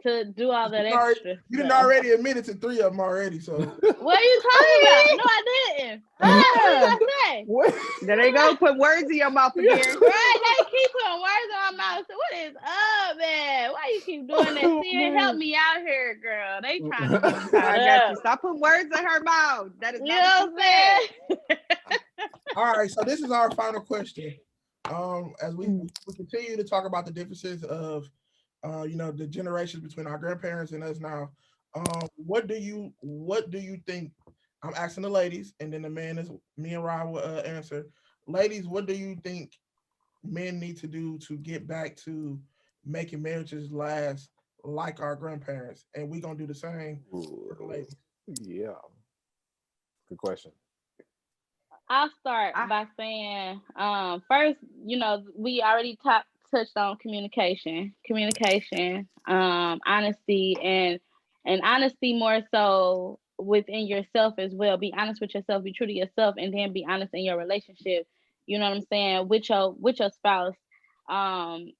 To do all that extra. You didn't already admitted to 3 of them already. So what are you talking about? No, I didn't. What did I say? What? There they go, put words in your mouth again. Right, they keep putting words in my mouth. So what is up, man? Why you keep doing that? See, help me out here, girl. They trying to get me I got you. Stop putting words in her mouth. That is not what you said. All right, so this is our final question. As we continue to talk about the differences of the generations between our grandparents and us now, what do you think? I'm asking the ladies, and then the man is me and Rob will answer. Ladies, what do you think men need to do to get back to making marriages last like our grandparents? And we're gonna do the same for the ladies. Yeah, good question. I'll start by saying, first, we already touched on communication, honesty, and honesty more so within yourself as well. Be honest with yourself, be true to yourself, and then be honest in your relationship. You know what I'm saying? With your spouse, and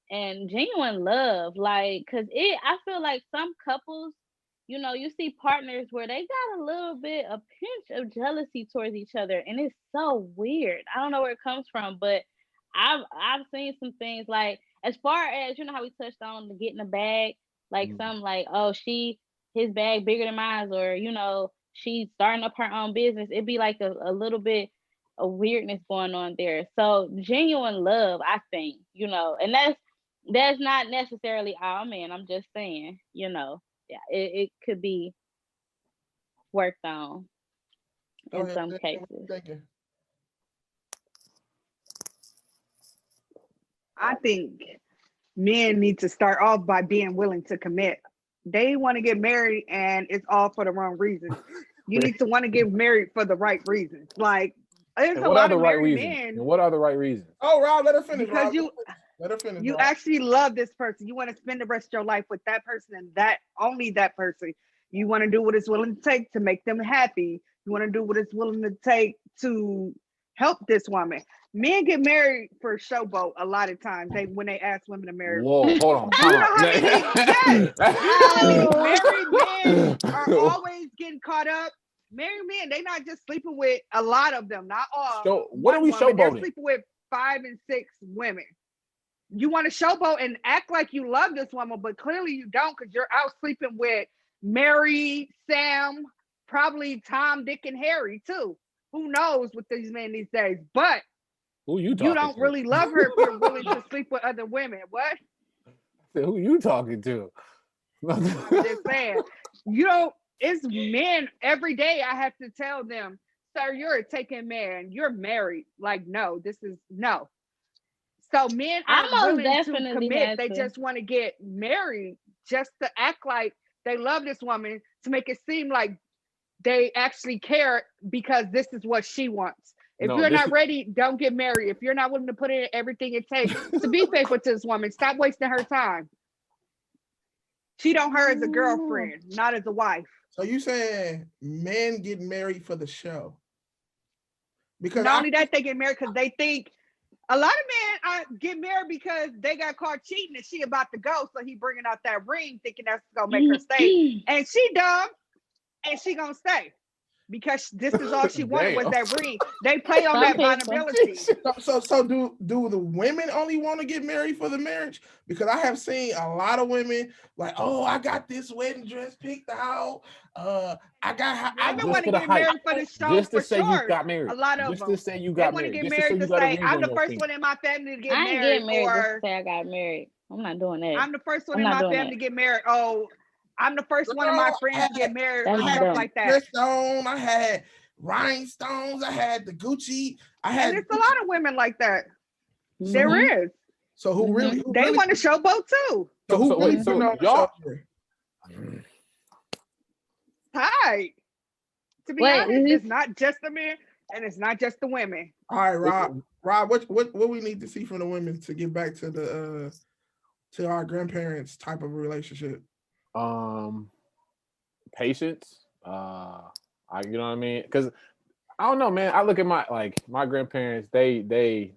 genuine love, like, cause I feel like some couples you see partners where they got a little bit, a pinch of jealousy towards each other, and it's so weird. I don't know where it comes from, but I've seen some things like, as far as how we touched on the getting a bag, like Mm. some like, oh, his bag bigger than mine, or she's starting up her own business. It'd be like a little bit of weirdness going on there. So genuine love, I think, and that's not necessarily all men. I'm just saying, yeah, it could be worked on Go in ahead. some What you cases. thinking? I think men need to start off by being willing to commit. They want to get married and it's all for the wrong reasons. You need to want to get married for the right reasons. Like, there's And a what are lot the of right married reasons? men And what are the right reasons? Oh, Rob, let her finish. because Rob, let her finish. you Rob. actually love this person. You want to spend the rest of your life with that person and that only that person. You want to do what it's willing to take to make them happy. You want to do what it's willing to take to help this woman. Men get married for showboat a lot of times. When they ask women to marry. Whoa, hold on, Do you time know how many? Yes. Do you know how many married men are always getting caught up? Married men, they not just sleeping with a lot of them, not all. So what are One we woman, they're showboating? sleeping with 5 and 6 women. You want to showboat and act like you love this woman, but clearly you don't, because you're out sleeping with Mary, Sam, probably Tom, Dick, and Harry too. Who knows with these men these days? But Who you you talking don't to? really love her if you're willing to sleep with other women. What? Who you talking to? I'm just saying. You don't. It's men every day. I have to tell them, sir, you're a taken man. You're married. Like, no, this is no. So men I aren't most willing to definitely commit. had They to. just want to get married just to act like they love this woman, to make it seem like they actually care because this is what she wants. If No, you're this not ready, don't get married. If you're not willing to put in everything it takes to be faithful to this woman, stop wasting her time. Cheat on her as a girlfriend, not as a wife. So you saying men get married for the show? Because Not only that, they get married because they think a lot of men get married because they got caught cheating and she about to go, so he bringing out that ring thinking that's gonna make her stay, and she dumb and she gonna stay because this is all she wanted was damn. that ring. They play on Some that people. vulnerability. so do the women only want to get married for the marriage? Because I have seen a lot of women like, oh, I got this wedding dress picked out. I got I Women Just want for to the get hype. married for the show Just to for say you sure. got married. A lot of Just to them. say you They got want to married. get Just to say married you to got a say, ring I'm on the your first finger. one in my family to get I ain't getting married, married just to or say I got married. I'm not doing that. I'm the first one I'm in not my doing family that. to get married. Oh, I'm the first one of my girl, friends to get married, That's or I had stuff dumb. like that. dress on, I had rhinestones, I had the Gucci, I And had it's a lot of women like that. so Mhm. There is. so who really who They really want to showboat too. so who So really wait, putting so on the y'all show here? Tight. To be Wait, honest, it's not just the men and it's not just the women. All right, Rob, what we need to see from the women to get back to our grandparents type of relationship? patience. You know what I mean? Because I don't know, man. I look at my grandparents. I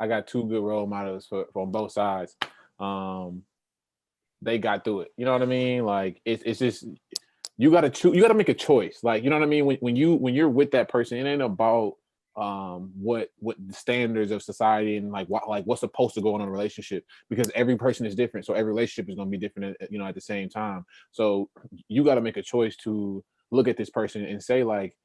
got two good role models from both sides. They got through it. You know what I mean? Like it's just you got to choose. You got to make a choice. Like you know what I mean? When you're with that person, it ain't about what the standards of society and what's supposed to go on in a relationship, because every person is different, so every relationship is going to be different at the same time. So you got to make a choice to look at this person and say like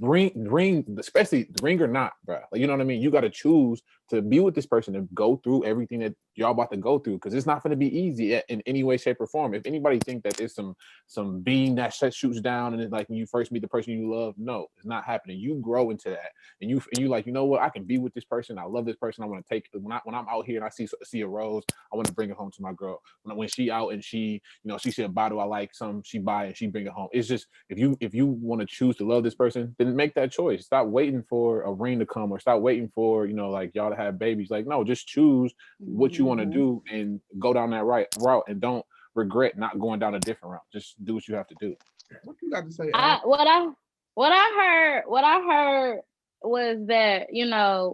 ring, especially ring or not, bro. Like you know what I mean? You got to choose to be with this person and go through everything that y'all about to go through, because it's not going to be easy in any way, shape, or form. If anybody think that there's some beam that shoots down and it's like when you first meet the person you love, no, it's not happening. You grow into that, and you like, you know what, I can be with this person. I love this person. I want to take when I'm out here and I see a rose, I want to bring it home to my girl. When she out and she see a bottle I like, some she buy and she bring it home. It's just if you want to choose to love this person, then make that choice. Stop waiting for a ring to come or stop waiting for like y'all to have babies. Like no, just choose what you want to do and go down that right route, and don't regret not going down a different route. Just do what you have to do. What you got to say, Al? I what I heard was that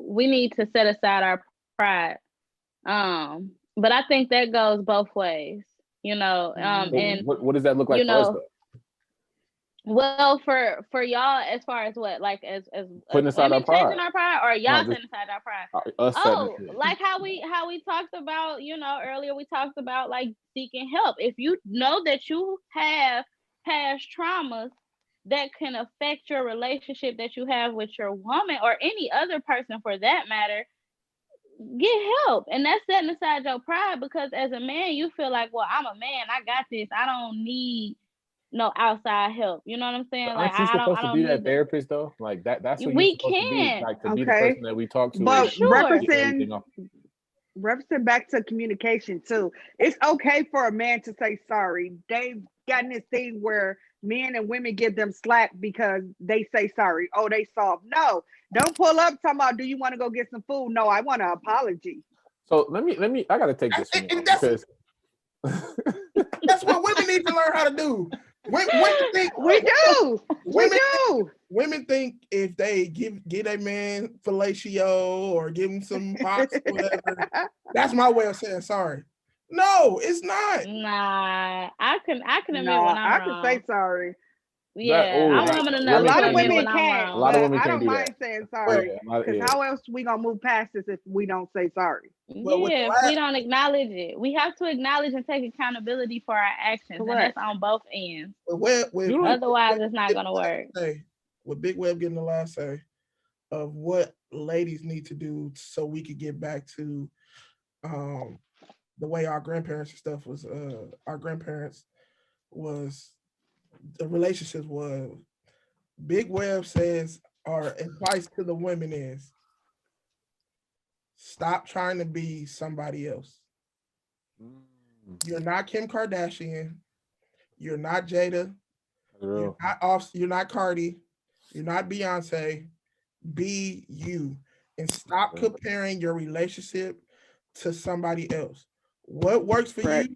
we need to set aside our pride. But I think that goes both ways. What, And what does that look like you for us know though? Well, for y'all, as far as what, like as Putting aside our women pride. changing our pride, or No, y'all just setting aside our pride? us setting Oh, it. like how we talked about, earlier we talked about like seeking help. If you know that you have past traumas that can affect your relationship that you have with your woman or any other person for that matter, get help. And that's setting aside your pride, because as a man, you feel like, well, I'm a man, I got this. I don't need no outside help. You know what I'm saying? But Like aren't you I supposed to don't be that need the therapist though? Like that's what you're we supposed to be. can. Like to be the Okay. person that we talk to For But and sure. get everything off. referencing back to communication too. It's okay for a man to say sorry. They've gotten this thing where men and women give them slack because they say sorry. Oh, they soft. No, don't pull up talking about, do you want to go get some food? No, I want an apology. So let me. I gotta take this from And y'all because that's what women need to learn how to do. Women think We do. We women do. women think if they get a man fellatio or give him some box or whatever, that's my way of saying sorry. No, it's not. Nah, I can admit when No, I'm I can say wrong. sorry. Yeah, I'm that woman A enough women to lot of can't do admit women when that. I'm can't, A lot wrong. of but women I can't don't do that. mind saying But sorry. Yeah, Because yeah. how else we gonna move past this if we don't say sorry? but with the Yeah, if we don't acknowledge it, we have to acknowledge and take accountability for our actions, and that's Correct. on both ends. You don't. Otherwise, it's not gonna work. with Big Web getting the last say of what ladies need to do so we could get back to um the way our grandparents and stuff was our grandparents was the relationships was Big Web says our advice to the women is stop trying to be somebody else. Mm, You're not Kim Kardashian, you're not Jada, you're girl. not off, you're not Cardi, you're not Beyonce. Be you and stop comparing your relationship to somebody else. What works for you Correct.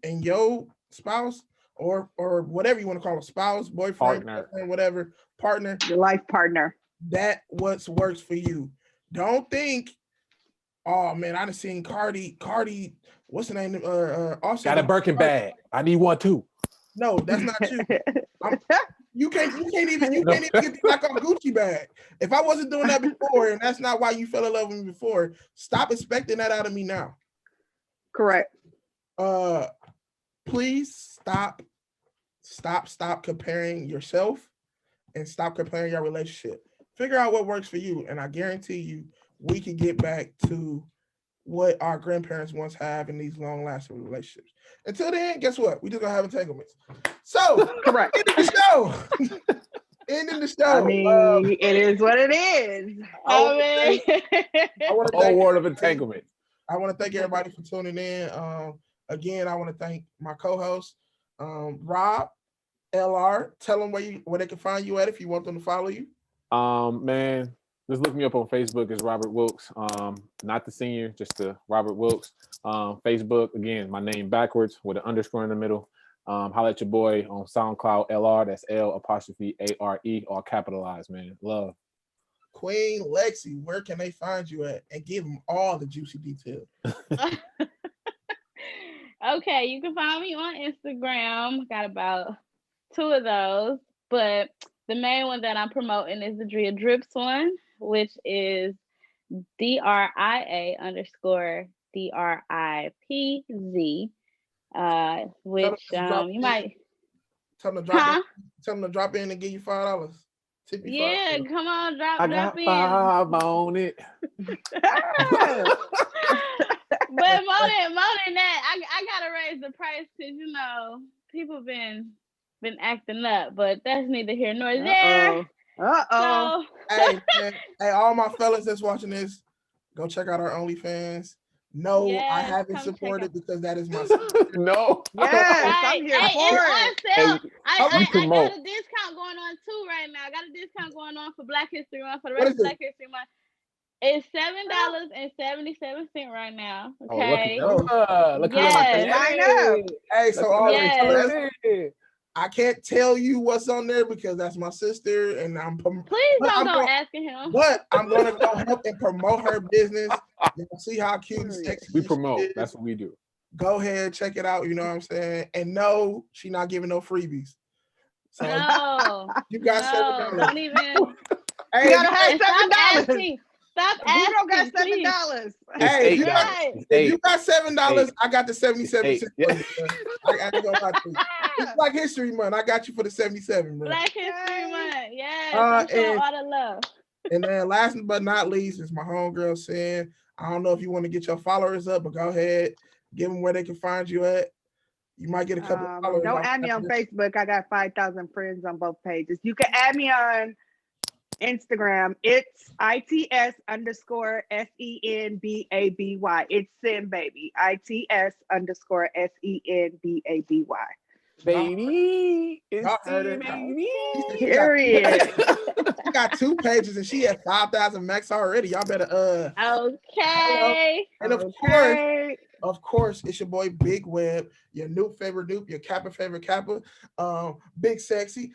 and your spouse or whatever you want to call a spouse, boyfriend, Partner. girlfriend, whatever, partner, Your life partner. that what works for you. Don't think, oh man, I done seen Cardi, what's the name? Got a Offset. Birkin bag. I need one too. No, that's not you. I'm, you No. can't even get the black off Gucci bag. If I wasn't doing that before, and that's not why you fell in love with me before, stop expecting that out of me now. Correct. Uh, please stop comparing yourself and stop comparing your relationship. Figure out what works for you, and I guarantee you, we can get back to what our grandparents once have in these long-lasting relationships. Until then, guess what? We just gonna have entanglements. So, Correct. ending the show. Ending the I show. mean, it is what it is. I want I to mean, Whole thank world of everybody. entanglement. I want to thank everybody for tuning in. Again, I want to thank my co-host, Rob, LR. Tell them where they can find you at if you want them to follow you. Man, just look me up on Facebook as Robert Wilkes. Not the senior, just the Robert Wilkes. Facebook, again, my name backwards with an underscore in the middle. Holla at your boy on SoundCloud, LR. That's L''ARE, all capitalized, man. Love. Queen Lexi, where can they find you at? And give them all the juicy details. okay, you can find me on Instagram. Got about 2 of those, but the main one that I'm promoting is the Drea Drips one, which is DRIA_DRIPZ. Which you might, Tell them to drop in. huh? Tell them to drop in and give you $5. Tip you Yeah, $5. come on, I drop got in. 5 on it. But more than that, I gotta raise the price because people been acting up, but that's neither here nor there. Uh-oh. So Hey, man, hey, all my fellas that's watching this, go check out our OnlyFans. No, I yes, haven't come check supported out. because that is my sister. No. Yes, Right. I'm here Hey, for it's it. on sale. Hey, I we got promote. a discount going on too right now. I got a discount going on for Black History Month, for the What rest is of it? Black History Month. It's $7.77 right now. Oh, lucky Okay. number. Look Yes. Sign up. Hey, so all the Yes. fellas, I can't tell you what's on there because that's my sister, and Please don't go asking him. but I'm gonna go help and promote her business. You'll see how cute and sexy We she promote. is. That's what we do. Go ahead, check it out. You know what I'm saying? And no, she not giving no freebies. So No, you got no, $7. don't even. Hey, You gotta have And stop $7. asking. Stop Vito got asking, please. $7. It's Hey, $8. Right. It's if you eight. got $7, I got the 77 Eight. cents Yeah. for you, bro. I ain't gonna lie to you. It's Black History Month. I got you for the 77, bro. Black History Month. Yes, Uh, I'm showing and- all the love. And then last but not least is my homegirl Sin. I don't know if you want to get your followers up, but go ahead, give them where they can find you at. You might get a couple of followers. Don't add me on Facebook. I got 5,000 friends on both pages. You can add me on Instagram. It's ITS_SENBABY. It's Sin Baby. ITS_SENBABY. Baby. It's Y'all heard Sin, it. baby. Period. She got 2 pages and she at 5,000 max already. Y'all better Okay. and of course, it's your boy Big Web, your new favorite dupe, your Kappa favorite Kappa, Big Sexy.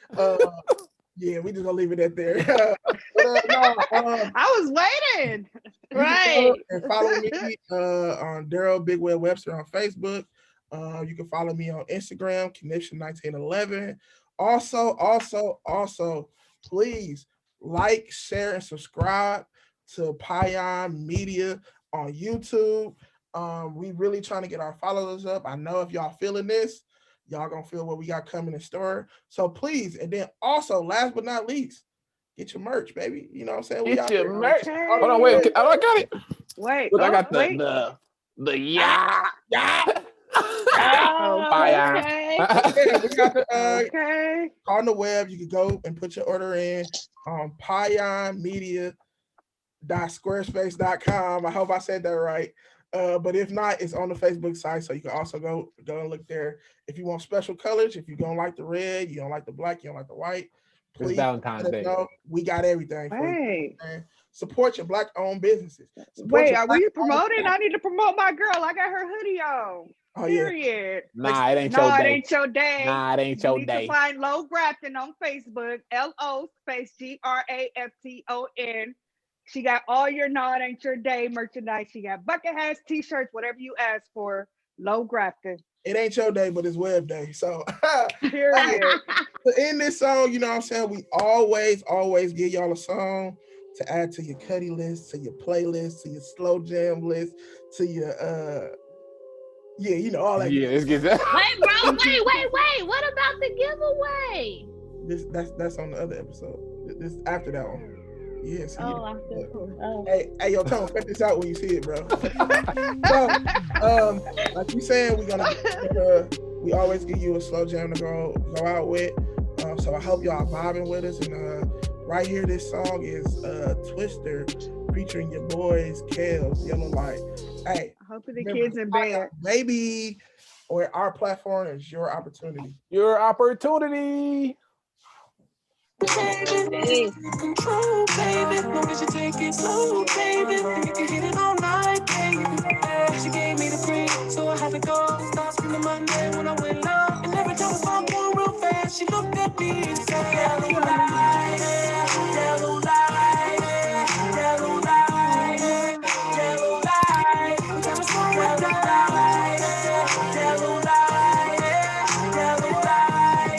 Yeah, we just gonna leave it at there. I was waiting. Right. And follow me on Daryl Big Web Webster on Facebook. You can follow me on Instagram, Connection1911. Also, please like, share, and subscribe to P.Y.O.N Media on YouTube. We really trying to get our followers up. I know if y'all feeling this, y'all gonna feel what we got coming in store. So please, and then also, last but not least, get your merch, baby. You know what I'm saying? We Get out your there. merch. Okay. Hold on, wait. I got it. Wait. Look, I got wait. the yeah. Oh, P.Y.O.N. okay. Yeah, we got the Okay. on the web. You can go and put your order in on pionmedia.squarespace.com. I hope I said that right. But if not, it's on the Facebook site, so you can also go and look there. If you want special colors, if you don't like the red, you don't like the black, you don't like the white, please Valentine's let us Day. know. We got everything for you. Wait. Man. Support your Black-owned businesses. Support Wait, your are we Black-owned- promoting? I need to promote my girl. I got her hoodie on. Oh yeah, Period. Nah, it ain't No, your it day. ain't your day. Nah, it ain't You your need day. to find Low Grafton on Facebook. LO_GRAFTON. She got all your No, it ain't your day merchandise. She got bucket hats, t-shirts, whatever you ask for. Low Grafton. it ain't your day, but it's web day. So Period. to end this song, you know what I'm saying? We always give y'all a song to add to your Cuddy list, to your playlist, to your slow jam list, to your yeah, you know, all that. Yeah, let's get that. Wait, bro. Wait. What about the giveaway? That's on the other episode. This after that one. Yeah, so Oh, I feel cool. Oh. hey, yo, Tone, cut this out when you see it, bro. So, like you saying, we always give you a slow jam to go out with. So I hope y'all vibing with us. And right here, this song is Twister featuring your boys, Kels, Yellow Light. Hey, I hope the kids in bed. maybe, or our platform is your opportunity. Your opportunity. Hey. Control, baby. Long as you take it slow, baby. And you can hit it all night, baby. She gave me the green, so I had to go. Start screaming my name when I went low. And every time I start going real fast, she looked at me and said, yellow light, yellow light, yellow light, yellow light. Tell me slow it down. Yellow light, yellow light,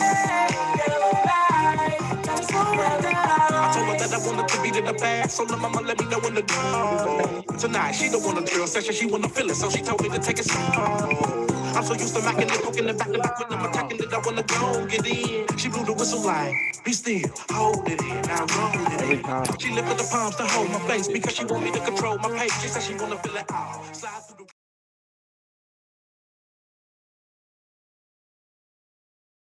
yellow light. Tell me slow it down. I told her that I wanted to beat in the past, so the mama let me know when to go. Tonight, she don't want a drill session, she wanna feel it, so she told me to take it slow. I'm so used to macking it, poking it back to back when I'm attacking it, I wanna go get in. She blew the whistle like, be still, hold it in, now roll it Every in. time. She lifted the palms to hold my face because she want me to control my pace. She said she wanna feel it out. Slide through the